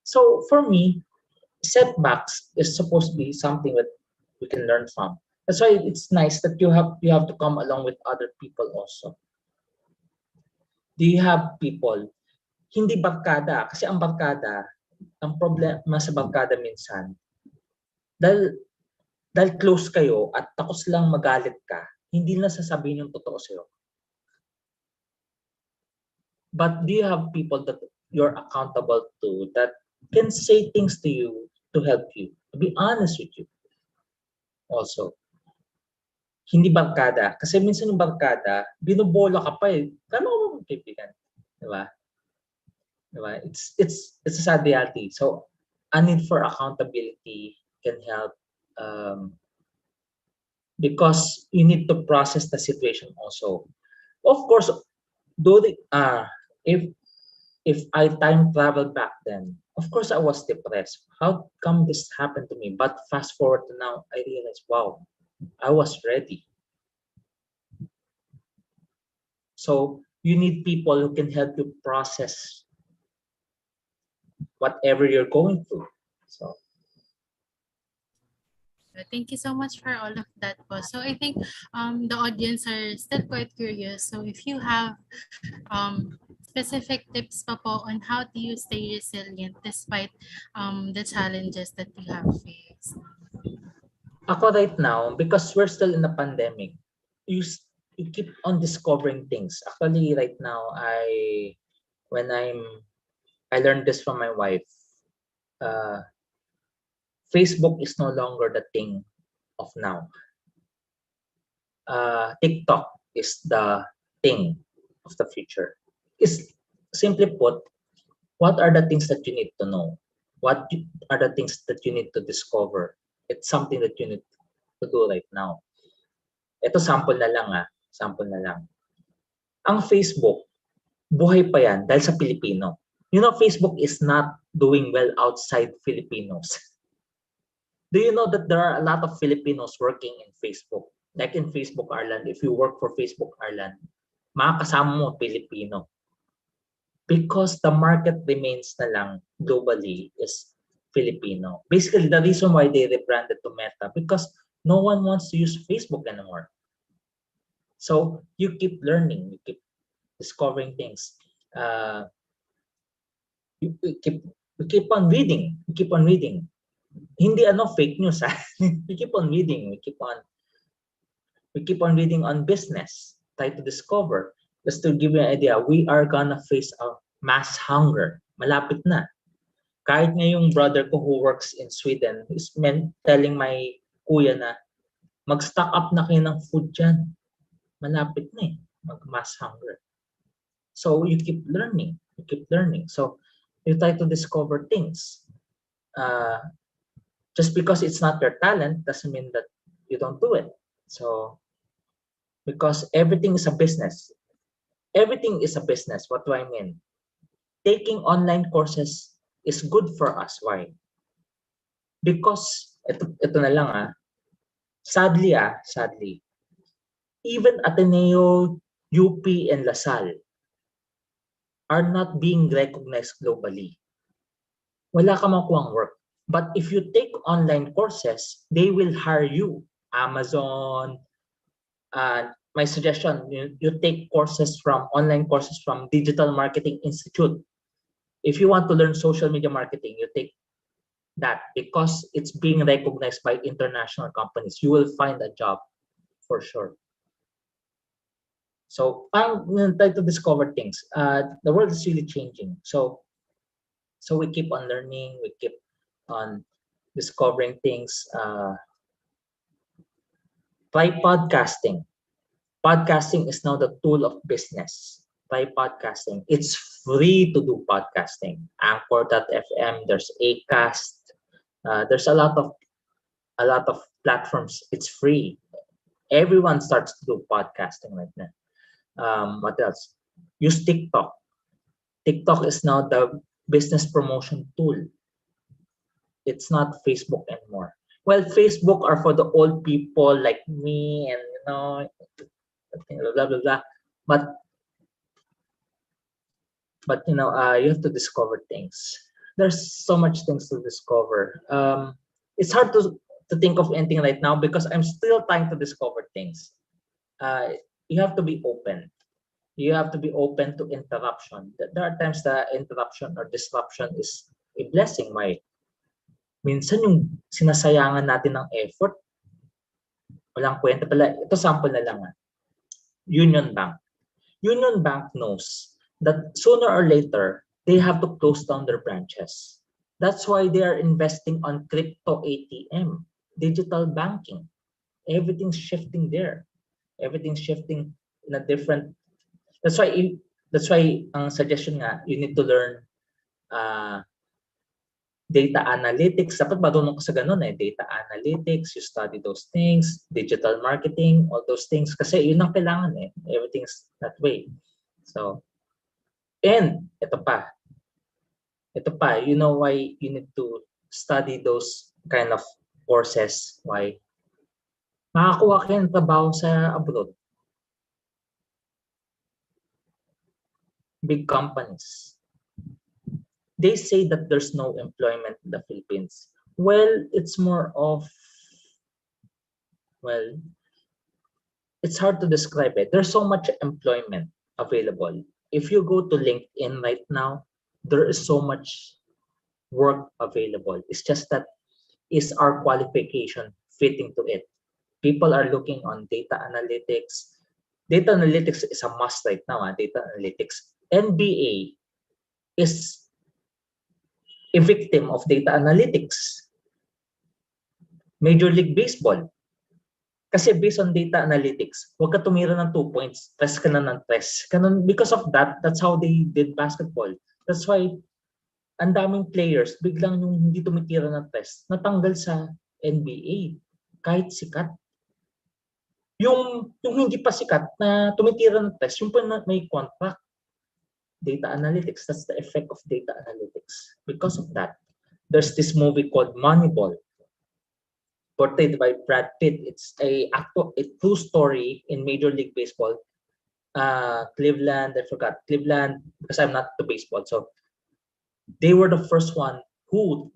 So for me, setbacks is supposed to be something that we can learn from. That's why it's nice that you have to come along with other people also. Do you have people, hindi barkada, kasi ang barkada, ang problema sa barkada minsan, dahil dahil close kayo at takos lang magalit ka, hindi na sasabihin yung totoo sa'yo. But do you have people that you're accountable to that can say things to you to help you, to be honest with you also? Hindi barkada. Kasi minsan yung barkada, binubola ka pa eh. Gano'n mo magkaibigan? Diba? Diba? It's a sad reality. So, a need for accountability can help because you need to process the situation also. Of course, though if I time travel back then, of course I was depressed. How come this happened to me? But fast forward to now, I realized, wow, I was ready. So you need people who can help you process whatever you're going through. So Thank you so much for all of that po. So I think the audience are still quite curious. So if you have specific tips pa po on how do you stay resilient despite the challenges that you have faced. ako right now, because we're still in a pandemic, you keep on discovering things. Actually, right now, when I learned this from my wife. Uh, Facebook is no longer the thing of now. TikTok is the thing of the future. Is simply put, what are the things that you need to know? What are the things that you need to discover? It's something that you need to do right now. Ito sample na lang sample na lang. Ang Facebook, buhay pa yan dahil sa Pilipino. You know, Facebook is not doing well outside Filipinos. Do you know that there are a lot of Filipinos working in Facebook? Like in Facebook Ireland, if you work for Facebook Ireland, makakasama mo Pilipino. Because the market remains na lang globally is Filipino. Basically, the reason why they rebranded to Meta, because no one wants to use Facebook anymore. So you keep learning, you keep discovering things. You keep on reading, you keep on reading. Hindi fake news. We keep on reading, we keep on reading on business, try to discover. Just to give you an idea, we are gonna face a mass hunger. Malapit na. Kahit nga yung brother ko who works in Sweden is telling my kuya na mag-stock up na kayo ng food dyan. Malapit na mag-mass hunger. So you keep learning, you keep learning. So you try to discover things. Just because it's not your talent doesn't mean that you don't do it. So because everything is a business. Everything is a business. What do I mean? Taking online courses is good for us. Why? Because ito na lang sadly, even Ateneo, UP, and LaSalle are not being recognized globally. Wala ka makuhang work. But if you take online courses, they will hire you. Amazon, my suggestion, you take courses from online courses from Digital Marketing Institute. If you want to learn social media marketing, you take that because it's being recognized by international companies. You will find a job for sure. So I'm trying to discover things. The world is really changing. So we keep on learning. We keep on discovering things. Try podcasting. Podcasting is now the tool of business. Try podcasting. It's free to do podcasting. Anchor.fm. There's Acast. There's a lot of platforms. It's free. Everyone starts to do podcasting right now. What else? Use TikTok. TikTok is now the business promotion tool. It's not Facebook anymore. Well, Facebook are for the old people like me and blah blah blah. But you have to discover things. There's so much things to discover. It's hard to think of anything right now because I'm still trying to discover things. You have to be open. You have to be open to interruption. There are times that interruption or disruption is a blessing. Minsan yung sinasayangan natin ng effort, walang kwenta pala. Ito sample na lang. Union Bank. Union Bank knows that sooner or later, they have to close down their branches. That's why they are investing on crypto ATM, digital banking. Everything's shifting there. Everything's shifting in a different. That's why ang suggestion nga, you need to learn data analytics. Dapat marunong ka sa ganun eh. Data analytics, you study those things, digital marketing, all those things. Kasi yun ang kailangan eh. Everything's that way. So, and ito pa, you know why you need to study those kind of courses? Why? Makakuha kayo ng trabaho sa abroad. Big companies. They say that there's no employment in the Philippines. Well, it's more of, it's hard to describe it. There's so much employment available. If you go to LinkedIn right now, there is so much work available. It's just that is our qualification fitting to it? People are looking on data analytics. Data analytics is a must right now. Data analytics. NBA is a victim of data analytics. Major League Baseball. Kasi based on data analytics, huwag ka tumira ng 2 points, press ka na ng press. Because of that, that's how they did basketball. That's why ang daming players, biglang yung hindi tumitira ng press, natanggal sa NBA. Kahit sikat. Yung hindi pa sikat na tumitira ng press, yung pa may contract. Data analytics, that's the effect of data analytics. Because of that, there's this movie called Moneyball, portrayed by Brad Pitt. It's a true story in Major League Baseball. Cleveland, I forgot. Cleveland, because I'm not to baseball. So they were the first one who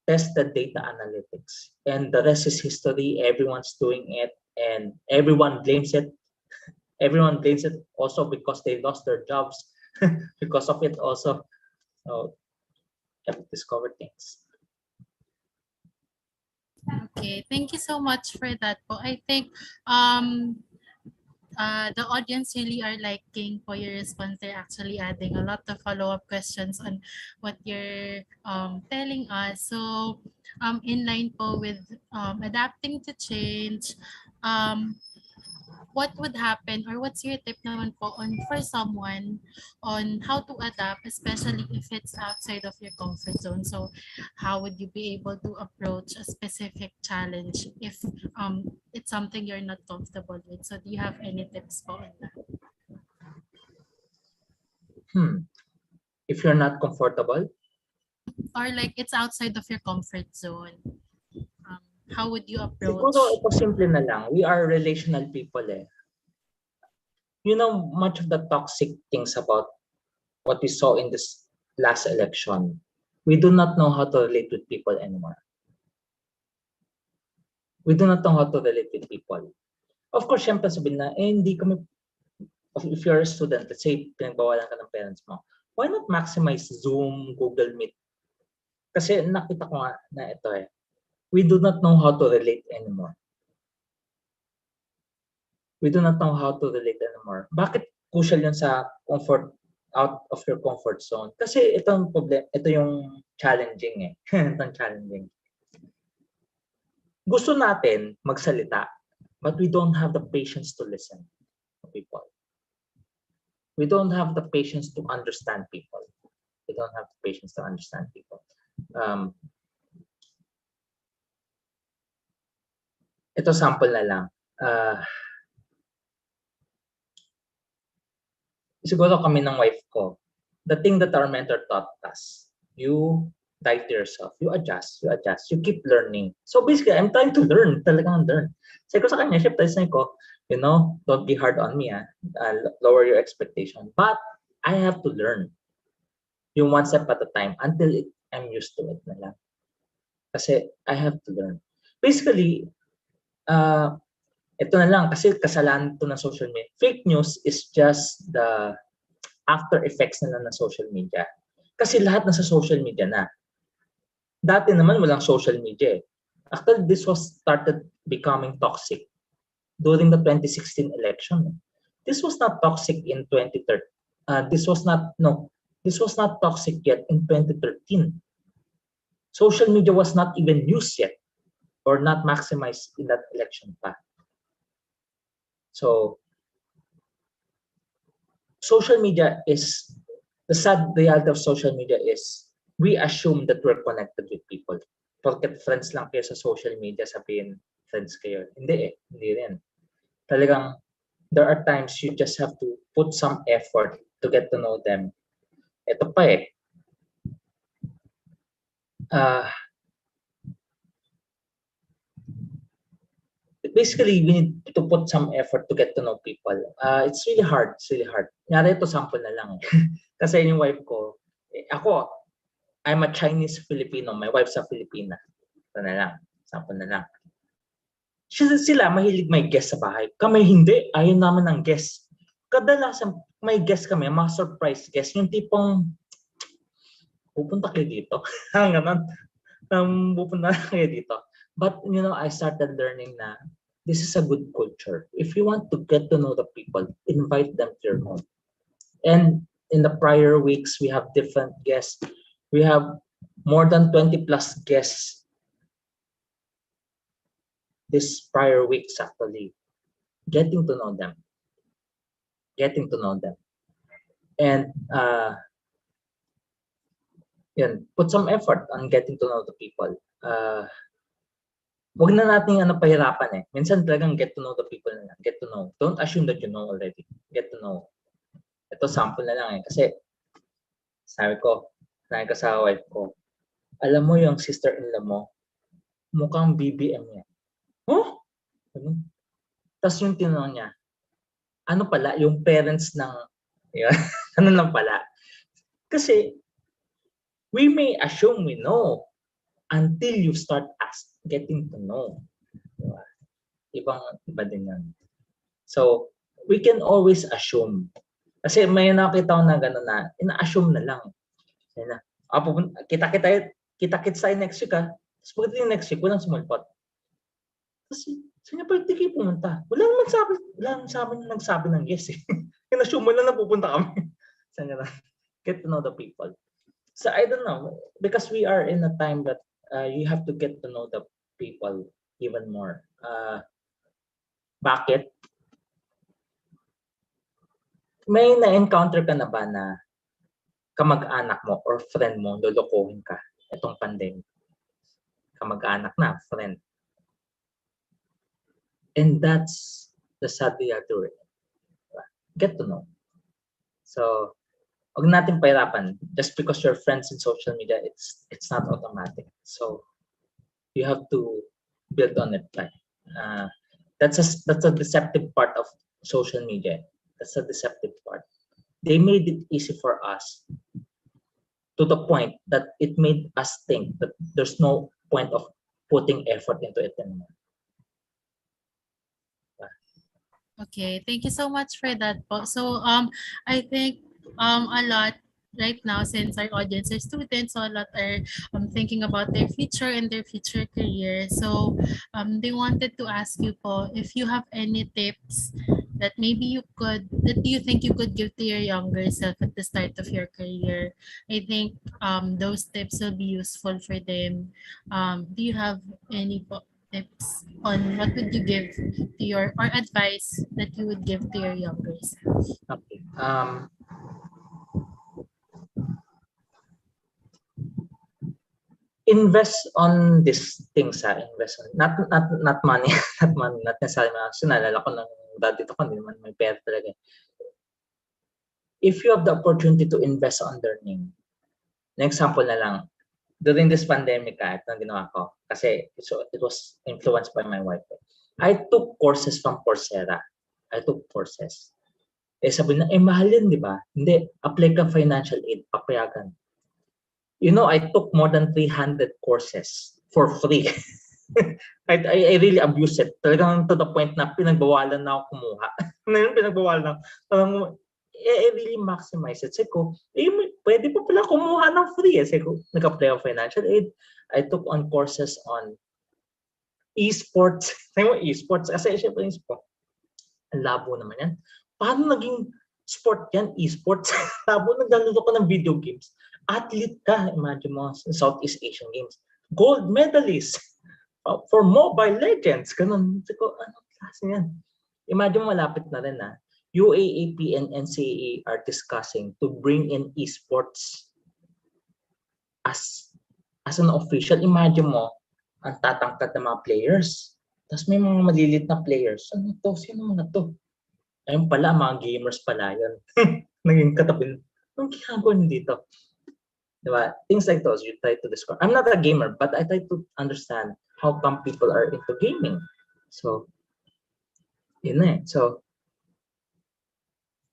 tested data analytics. And the rest is history. Everyone's doing it. And everyone blames it. Everyone blames it also because they lost their jobs. Because of it also. So you have to discover things. Okay, thank you so much for that po. I think the audience really are liking for your response. They're actually adding a lot of follow-up questions on what you're telling us. So in line po with adapting to change, what would happen or what's your tip naman po on for someone on how to adapt, especially if it's outside of your comfort zone? So how would you be able to approach a specific challenge if it's something you're not comfortable with? So do you have any tips po on that? If you're not comfortable, or like it's outside of your comfort zone, how would you approach? siguro ito simple na lang. We are relational people eh. You know, much of the toxic things about what we saw in this last election, we do not know how to relate with people anymore. We do not know how to relate with people. Of course, syempre sabihin na, hindi kami, if you're a student, let's say, pinagbawalan ka ng parents mo, why not maximize Zoom, Google Meet? Kasi nakita ko nga na ito we do not know how to relate anymore. We do not know how to relate anymore. Bakit crucial yun sa comfort, out of your comfort zone? Kasi itong problem, ito yung challenging itong challenging. Gusto natin magsalita, but we don't have the patience to listen to people. We don't have the patience to understand people. We don't have the patience to understand people. Ito sample na lang. Siguro kami ng wife ko, the thing that our mentor taught us, you dive to yourself, you adjust, you keep learning. So basically, I'm trying to learn, talagang learn. Sabi ko sa kanya, syempre, sabi ko, don't be hard on me, lower your expectation. But I have to learn yung one step at a time until I'm used to it na lang. Kasi I have to learn. Basically, ito na lang, kasi kasalanan ito ng social media. Fake news is just the after effects na lang ng social media. Kasi lahat nasa social media na. Dati naman walang social media Actually, this was started becoming toxic during the 2016 election. This was not toxic in 2013. This was not toxic yet in 2013. Social media was not even used yet or not maximized in that election pa. So, social media is, the sad reality of social media is, we assume that we're connected with people. Porket friends lang kayo sa social media, sabihin, friends kayo. Hindi hindi rin. Talagang, there are times you just have to put some effort to get to know them. Ito pa basically, we need to put some effort to get to know people. It's really hard. Nyari ito, sample na lang. Kasi yung wife ko, ako, I'm a Chinese Filipino. My wife's a Filipina. Ito na lang. Sample na lang. Sila, mahilig may guest sa bahay. Kami hindi. Ayaw naman ng guest. Kadalasan, may guest kami, mga surprise guest. Yung tipong, pupunta kayo dito. Ganun. Pupunta kayo dito. But, I started learning na this is a good culture. If you want to get to know the people, invite them to your home. And in the prior weeks, we have different guests. We have more than 20 plus guests this prior weeks, actually. Getting to know them. And put some effort on getting to know the people. Wag na natin pahirapan Minsan talagang get to know the people na lang. Get to know. Don't assume that you know already. Get to know. Ito sample na lang Kasi sabi ko sa wife ko, alam mo yung sister-in-law mo, mukhang BBM niya. Huh? Tapos yung tinanong niya, ano pala yung parents ng, ano lang pala. Kasi, we may assume we know until you start getting to know. Diba? Iba din yan. So, we can always assume. Kasi may nakita ko na gano'n na, ina-assume na lang. Kita-kits tayo next week Tapos pagdating next week, walang sumulpot. Kasi, saan niya pwede kayo pumunta? Wala naman sa amin nagsabi ng yes In-assume mo lang na pupunta kami. Saan niya get to know the people. So, I don't know. Because we are in a time that you have to get to know the people even more. Bakit? May na-encounter ka na ba na kamag-anak mo or friend mo, lolokohin ka itong pandemic? Kamag-anak na, friend. And that's the sad reality. Get to know. So, wag natin pahirapan. Just because you're friends in social media, it's not automatic. So, you have to build on it. That's a deceptive part of social media. That's a deceptive part. They made it easy for us to the point that it made us think that there's no point of putting effort into it anymore. Okay, thank you so much for that po. So I think a lot right now, since our audience are students, so a lot are thinking about their future and their future career. So they wanted to ask you po if you have any tips that maybe you think you could give to your younger self at the start of your career. I think those tips will be useful for them. Do you have any po tips on what would you give to your or advice that you would give to your younger self? Okay. Invest on these things, invest on, not money, not money, not necessarily money. Kasi naalala ko ng dati ko, hindi naman may pera talaga. If you have the opportunity to invest on learning, an example na lang, during this pandemic, ito ang ginawa ko, kasi it was influenced by my wife. I took courses from Coursera. I took courses. Sabi na, mahal yun, di ba? Hindi, apply ka financial aid, papayagan. You know, I took more than 300 courses for free. I really abused it. Talagang to the point na pinagbawalan na ako kumuha. Pinagbawalan na. I really maximize it. Sabi ko, pwede pa pala kumuha ng free. Sabi ko, nag-apply ako financial aid. I took on courses on esports. Sabi mo, esports. Kasi syempre esports. Ang labo naman yan. Paano naging sport yan? Esports. Labo, naglalaro ko ng video games. Athlete ka, imagine mo, sa Southeast Asian Games. Gold medalist for Mobile Legends. Ganun. Ko, ano klase yan? Imagine mo, malapit na rin na. UAAP and NCAA are discussing to bring in esports as an official. Imagine mo, ang tatangkad ng mga players. Tapos may mga malilit na players. Ano to? Sino mga to? Ayun pala, mga gamers pala yun. Naging katabi. Anong ginagawa nyo dito? Diba? Things like those, you try to describe. I'm not a gamer, but I try to understand how come people are into gaming. So, yun na eh. So,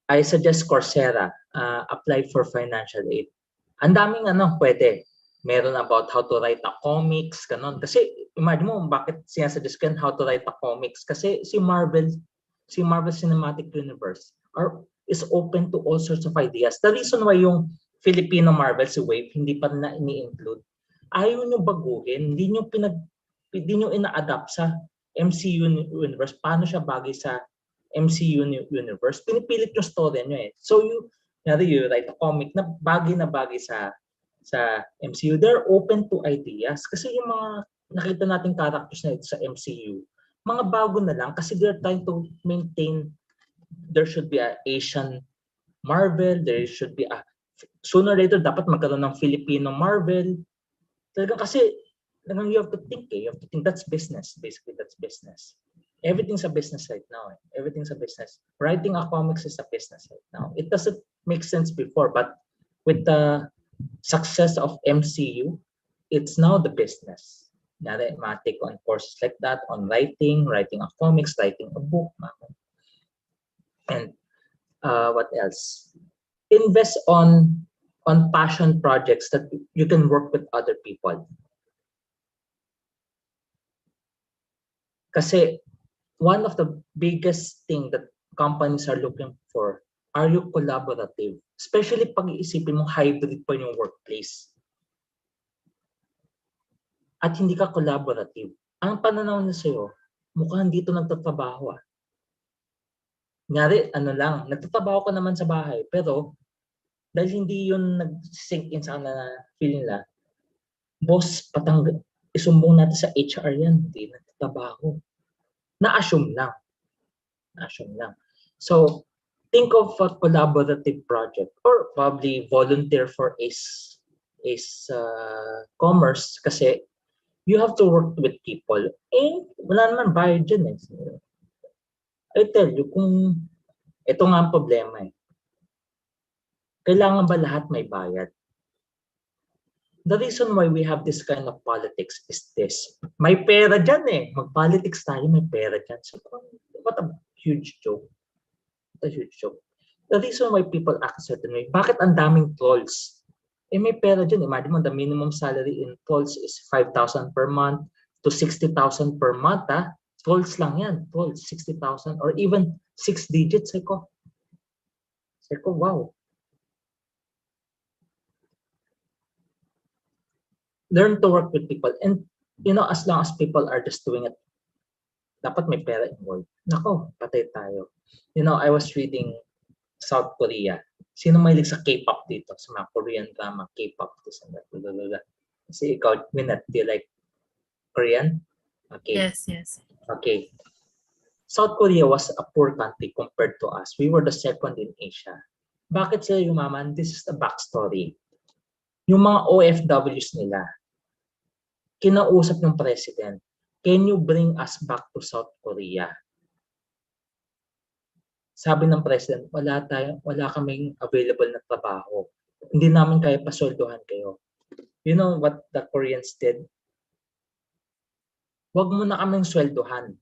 I suggest Coursera. Apply for financial aid. Ang daming pwede. Meron about how to write a comics, ganun. Kasi, imagine mo, bakit sinasuggest ko how to write a comics? Kasi si Marvel Cinematic Universe is open to all sorts of ideas. The reason why yung Filipino Marvel, si Wave, hindi pa na ini-include, ayaw nyo baguhin, hindi nyo ina-adapt sa MCU universe. Paano siya bagay sa MCU universe? Pinipilit yung story nyo eh. So you write a comic na bagay sa MCU. They're open to ideas. Kasi yung mga nakita nating characters na ito sa MCU, mga bago na lang kasi they're trying to maintain, there should be a Asian Marvel, there should be a, sooner or later dapat magkaroon ng Filipino Marvel. Talagang kasi you have to think that's business. Basically, that's business. Everything's a business right now. Everything's a business. Writing a comics is a business right now. It doesn't make sense before, but with the success of MCU, it's now the business. Take on courses like that, on writing a comics, writing a book. And what else? Invest on passion projects that you can work with other people. Kasi one of the biggest thing that companies are looking for, are you collaborative? Especially pag iisipin mo hybrid pa yung workplace. At hindi ka collaborative. Ang pananaw niya sa'yo, mukhang dito nagtatrabaho Ngari, nagtatrabaho ka naman sa bahay, pero dahil hindi yun nag-sink in sa na feel nila, boss, isumbong natin sa HR yan, hindi nagtatrabaho. Na-assume lang. So, think of a collaborative project or probably volunteer for ACE Commerce kasi you have to work with people. Wala naman bayad dyan eh. I tell you, kung ito nga ang problema eh. Kailangan ba lahat may bayad? The reason why we have this kind of politics is this. May pera dyan eh. Mag-politics tayo, may pera dyan. So, what a huge joke. What a huge joke. The reason why people act a certain way, bakit ang daming trolls? May pera dyan. Imagine mo, the minimum salary in trolls is 5,000 per month to 60,000 per month. Trolls lang yan. Trolls, 60,000 or even 6 digits. Sabi ko, wow. Learn to work with people. And, as long as people are just doing it, dapat may pera involved. Nako, patay tayo. I was reading South Korea. Sino mahilig sa K-pop dito? Sa mga Korean drama, K-pop, this and that, blah, blah, blah. Kasi ikaw, Winnet, do you like Korean? Okay. Yes, yes. Okay. South Korea was a poor country compared to us. We were the second in Asia. Bakit sila yumaman? This is the backstory. Yung mga OFWs nila, kinausap ng president, can you bring us back to South Korea? Sabi ng president, wala kaming available na trabaho. Hindi namin kaya pasweldohan kayo. You know what the Koreans did? Huwag mo na kaming sweldohan.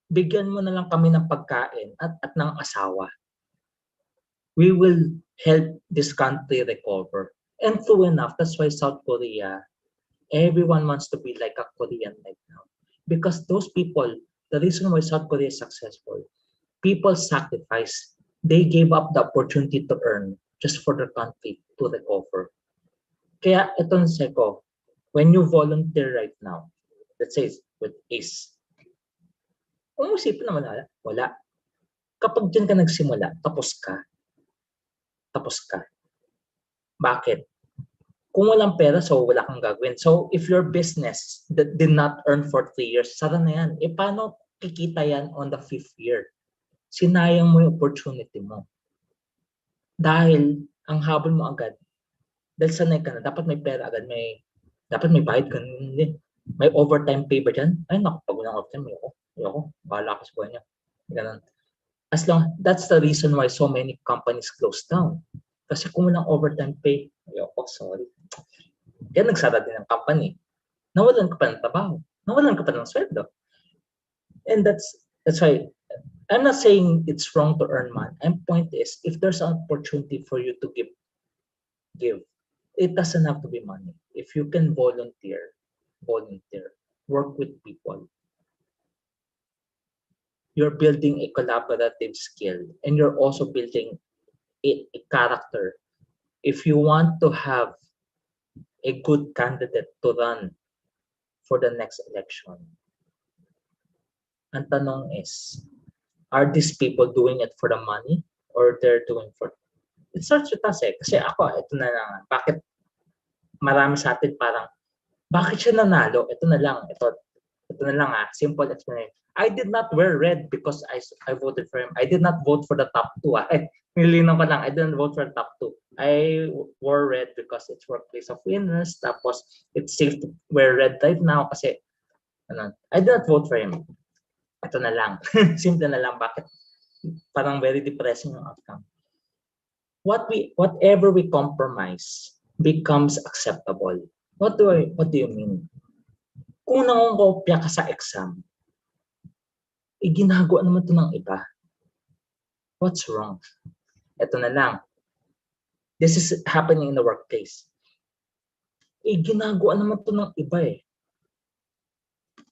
Bigyan mo na lang kami ng pagkain at ng asawa. We will help this country recover. And true enough, that's why South Korea, everyone wants to be like a Korean right now. Because those people, the reason why South Korea is successful, people sacrifice. They gave up the opportunity to earn just for their country to recover. Kaya ito na ko, when you volunteer right now, let's say with ACE, kung isipin naman wala. Kapag dyan ka nagsimula, tapos ka. Bakit? Kung walang pera, so wala kang gagawin. So if your business that did not earn for 3 years, sara na yan. Paano kikita yan on the 5th year? Sinayang mo yung opportunity mo. Dahil ang habol mo agad, dahil sanay ka na, dapat may pera agad, dapat may bayad ka. May overtime pay ba dyan? Ay, naku, pag walang overtime, ayoko. Bahala ka sa buhay niya. Ganun. That's the reason why so many companies close down. Kasi kung walang overtime pay, sorry. Kaya nagsara din ang company. Nawalan ka pa ng trabaho. Nawalan ka pa ng sweldo. And that's why I'm not saying it's wrong to earn money. And point is, if there's an opportunity for you to give. It doesn't have to be money. If you can volunteer, work with people. You're building a collaborative skill, and you're also building a character. If you want to have a good candidate to run for the next election, ang tanong is, are these people doing it for the money or they're doing for it starts with us kasi ako, ito na lang, bakit marami sa atin parang, bakit siya nanalo? Ito na lang simple explanation. I did not wear red because I voted for him. I did not vote for the top 2. Nilinaw ko lang, I didn't vote for the top 2. I wore red because it's workplace of winners, tapos it's safe to wear red right now kasi I did not vote for him. Ito na lang. Simple na lang. Bakit? Parang very depressing yung outcome. Whatever we compromise becomes acceptable. What do you mean? Kung nangongopya ka sa exam, ginagawa naman ito ng iba. What's wrong? Ito na lang. This is happening in the workplace. Ginagawa naman ito ng iba eh.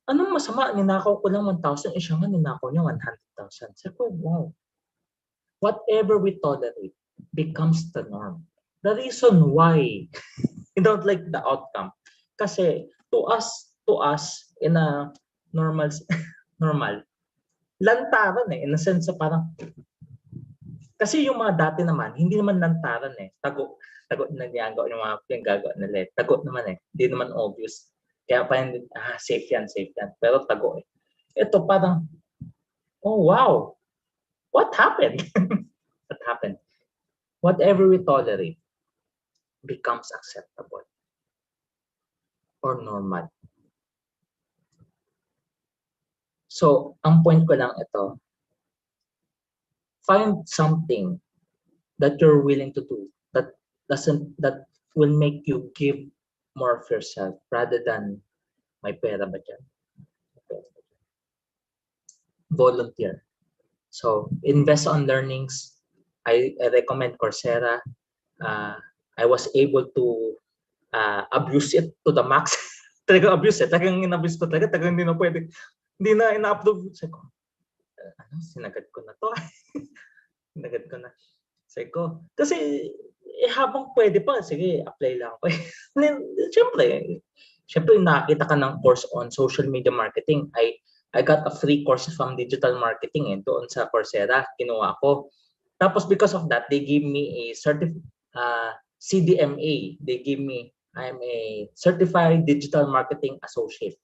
Anong masama? Ninakaw ko lang 1,000, siya nga ninakaw niya 100,000. Sabi ko, wow. Whatever we tolerate becomes the norm. The reason why you don't like the outcome, kasi to us in a normal, lantaran in a sense parang, kasi yung mga dati naman, hindi naman lantaran tago na ginagawa yung mga pinagagawa nila tago naman hindi naman obvious. Kaya pa safe yan. Pero tago Ito parang, oh wow, what happened? What happened? Whatever we tolerate becomes acceptable or normal. So, ang point ko lang ito, find something that you're willing to do that will make you give more of yourself rather than may pera ba dyan? Volunteer. So, invest on learnings. I recommend Coursera. I was able to abuse it to the max. Talagang abuse talagang in-abuse ko talaga. Talagang hindi na pwede. Hindi na ina-upload. Sinagad ko na to. Sinagad ko na. Sabi ko, kasi habang pwede pa, sige, apply lang ako. Then, syempre, nakakita ka ng course on social media marketing. I got a free course from digital marketing doon sa Coursera. Kinuha ko. Tapos because of that, they gave me a CDMA. I'm a certified digital marketing associate.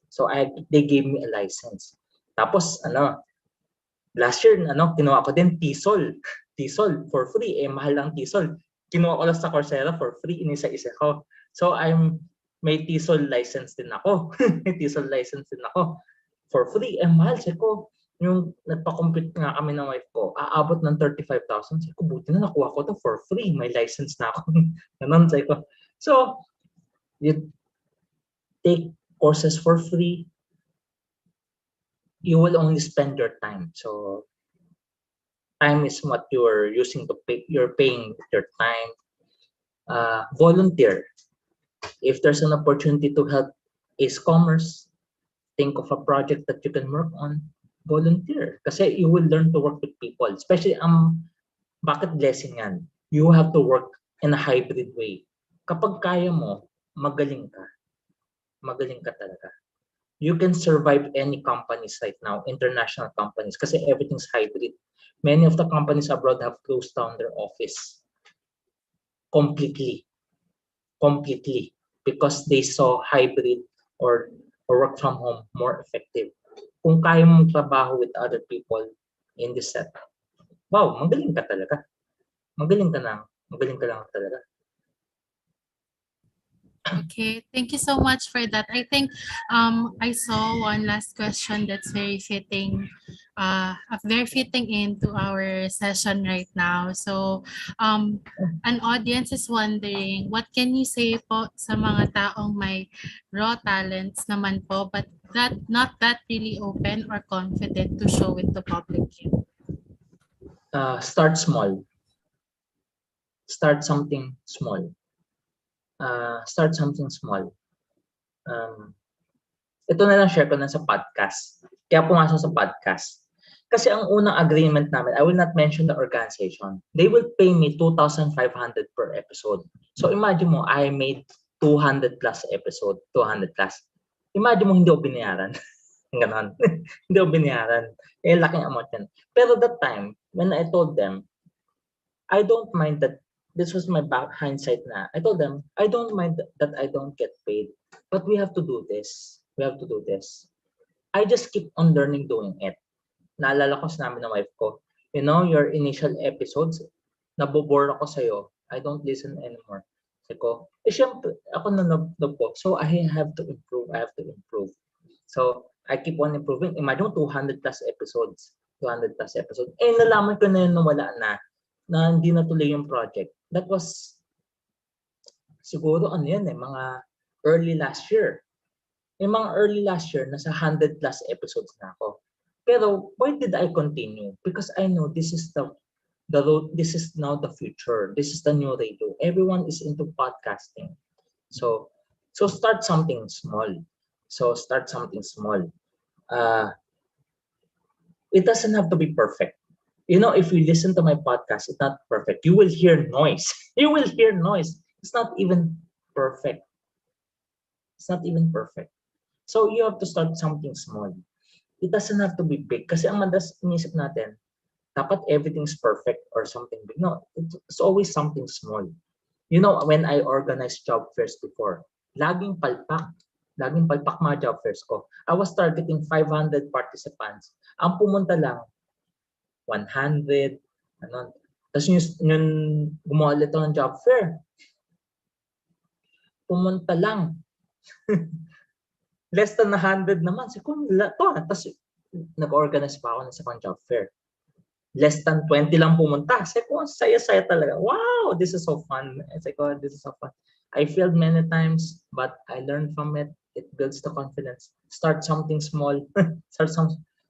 So they gave me a license. Tapos last year kinuha ko din TESOL. TESOL for free. Mahal lang TESOL. Kinuha ko lang sa Coursera for free. Inisa-isa ko. So may TESOL license din ako. May TESOL license din ako. For free. Mahal. Sabi ko, yung nagpa-compute nga kami ng wife ko, aabot ng 35,000. Sabi ko, buti na nakuha ko to for free. May license na ako. Ganun, sabi ko. So, you take courses for free, you will only spend your time. So, time is what you're using to pay. You're paying your time. Volunteer. If there's an opportunity to help e-commerce, think of a project that you can work on. Volunteer. Kasi you will learn to work with people. Especially, bakit blessing yan? You have to work in a hybrid way. Kapag kaya mo, magaling ka. Magaling ka talaga. You can survive any companies right now, international companies, kasi everything's hybrid. Many of the companies abroad have closed down their office completely, because they saw hybrid or work from home more effective. Kung kaya mong trabaho with other people in this setup, wow, magaling ka talaga. Magaling ka lang talaga. Okay, thank you so much for that. I think I saw one last question that's very fitting, very fitting into our session right now. So, an audience is wondering, what can you say po sa mga taong may raw talents naman po, but not that really open or confident to show it to public yet? Start small. Start something small. Start something small. Ito na lang share ko na sa podcast. Kaya pumasok sa podcast. Kasi ang unang agreement namin, I will not mention the organization. They will pay me 2,500 per episode. So imagine mo, I made 200 plus episode, 200 plus. Imagine mo hindi ako binayaran. Ganon. Hindi ako binayaran. Laking amount yan. Pero that time, when I told them, I don't mind that. This was my hindsight na. I told them, I don't mind that I don't get paid. But we have to do this. We have to do this. I just keep on learning doing it. Naalala ko sa namin ng wife ko, your initial episodes, nabobore ako sa'yo. I don't listen anymore. Sabi ko, syempre, ako na nabobore. So, I have to improve. So, I keep on improving. Imagine 200 plus episodes. 200 plus episodes. Nalaman ko na yun wala na hindi natuloy yung project. That was siguro mga early last year. Yung mga early last year, nasa 100 plus episodes na ako. Pero why did I continue? Because I know this is the road, this is now the future. This is the new radio. Everyone is into podcasting. So start something small. It doesn't have to be perfect. If you listen to my podcast, it's not perfect. You will hear noise. You will hear noise. It's not even perfect. So you have to start something small. It doesn't have to be big. Kasi ang madalas inisip natin, dapat everything's perfect or something big. No, it's always something small. When I organized job fairs before, laging palpak mga job fairs ko. I was targeting 500 participants. Ang pumunta lang, 100, Tapos yung gumawa ulit ng job fair, pumunta lang. Less than 100 naman. Siguro to. Tapos nag-organize pa ako sa job fair. Less than 20 lang pumunta. Siguro saya-saya talaga. Wow, this is so fun. This is so fun. I failed many times, but I learned from it. It builds the confidence. Start something small.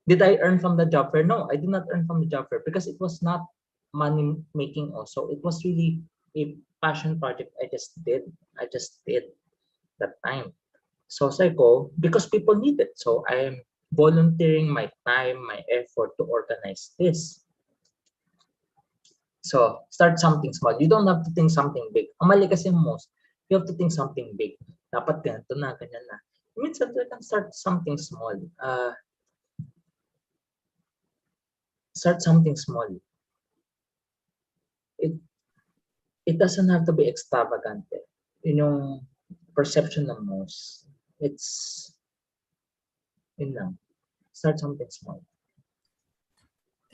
Did I earn from the job fair? No, I did not earn from the job fair because it was not money making also. It was really a passion project I just did that time. So sabi ko, because people need it. So I'm volunteering my time, my effort to organize this. So, start something small. You don't have to think something big. Ang mali kasi most, you have to think something big. Dapat ganito na, ganyan na. Minsan, you can start something small. Start something small. It doesn't have to be extravagant. Yun yung perception ng most. Yun lang. Start something small.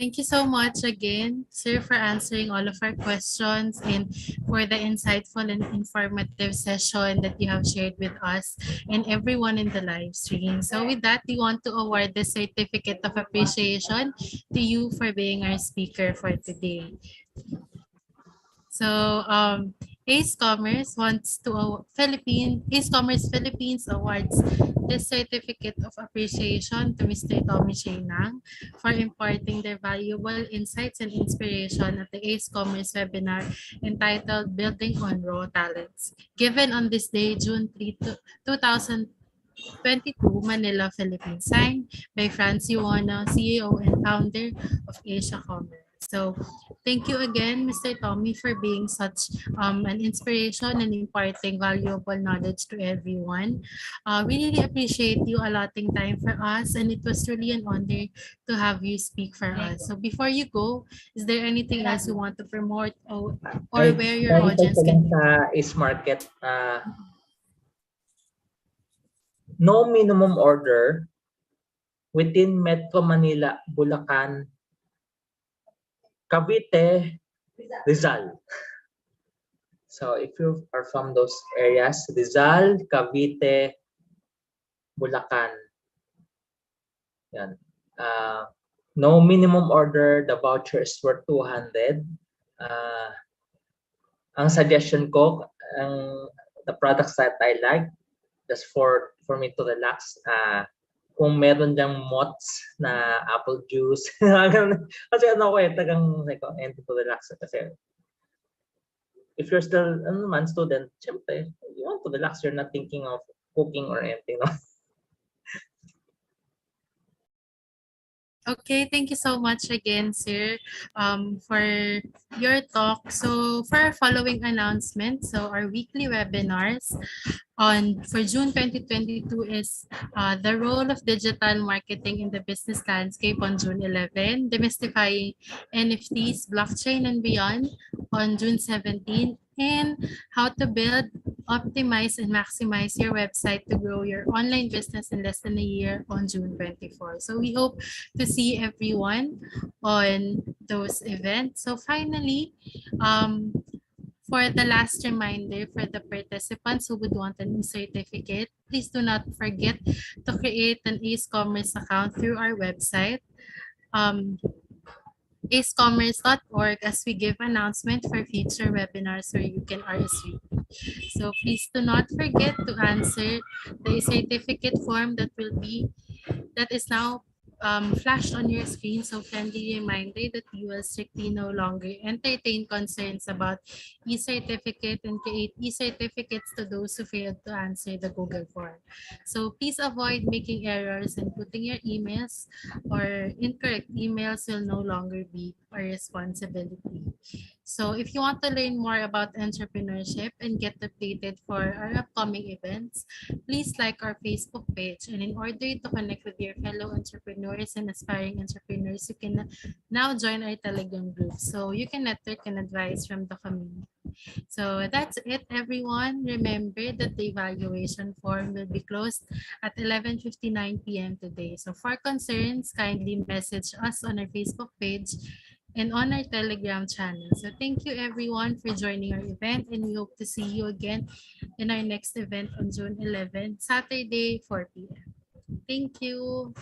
Thank you so much again, sir, for answering all of our questions and for the insightful and informative session that you have shared with us and everyone in the live stream. So with that, we want to award the Certificate of Appreciation to you for being our speaker for today. So Ace Commerce Ace Commerce Philippines awards this certificate of appreciation to Mr. Tommy Chenang for imparting their valuable insights and inspiration at the Ace Commerce webinar entitled Building on Raw Talents, given on this day, June 3, 2022, Manila, Philippines, signed by Franz Yuana, CEO and founder of Asia Commerce. So thank you again, Mr. Tommy, for being such an inspiration and imparting valuable knowledge to everyone. We really appreciate you allotting time for us, and it was really an honor to have you speak for us. So before you go, is there anything else you want to promote or where your audience can be? Sa Ace Market, no minimum order within Metro Manila, Bulacan, Cavite, Rizal. So if you are from those areas, Rizal, Cavite, Bulacan, yan. No minimum order, the voucher is worth 200. Ang suggestion ko, the products that I like, just for me to relax, kung meron diyang mots na apple juice. Kasi ano ko tagang entry to relax. Kasi if you're still student, syempre, you want to relax, you're not thinking of cooking or anything. No? Okay, thank you so much again, sir, for your talk. So for our following announcement, so our weekly webinars for June 2022 is the role of digital marketing in the business landscape on June 11, demystifying NFTs, blockchain, and beyond on June 17, and how to build, optimize, and maximize your website to grow your online business in less than a year on June 24. So we hope to see everyone on those events. So finally, for the last reminder for the participants who would want a new certificate, please do not forget to create an Ace Commerce account through our website, acecommerce.org, as we give announcement for future webinars where you can RSVP. So please do not forget to answer the certificate form that is now flashed on your screen. So friendly reminder that you will strictly no longer entertain concerns about e-certificate and create e-certificates to those who failed to answer the Google form. So please avoid making errors and putting your emails or incorrect emails will no longer be our responsibility. So if you want to learn more about entrepreneurship and get updated for our upcoming events, please like our Facebook page. And in order to connect with your fellow entrepreneurs and aspiring entrepreneurs, you can now join our Telegram group so you can network and advise from the community. So that's it, everyone. Remember that the evaluation form will be closed at 11:59 p.m. today. So for concerns, kindly message us on our Facebook page and on our Telegram channel. So thank you everyone for joining our event, and we hope to see you again in our next event on June 11, Saturday, 4 p.m. Thank you.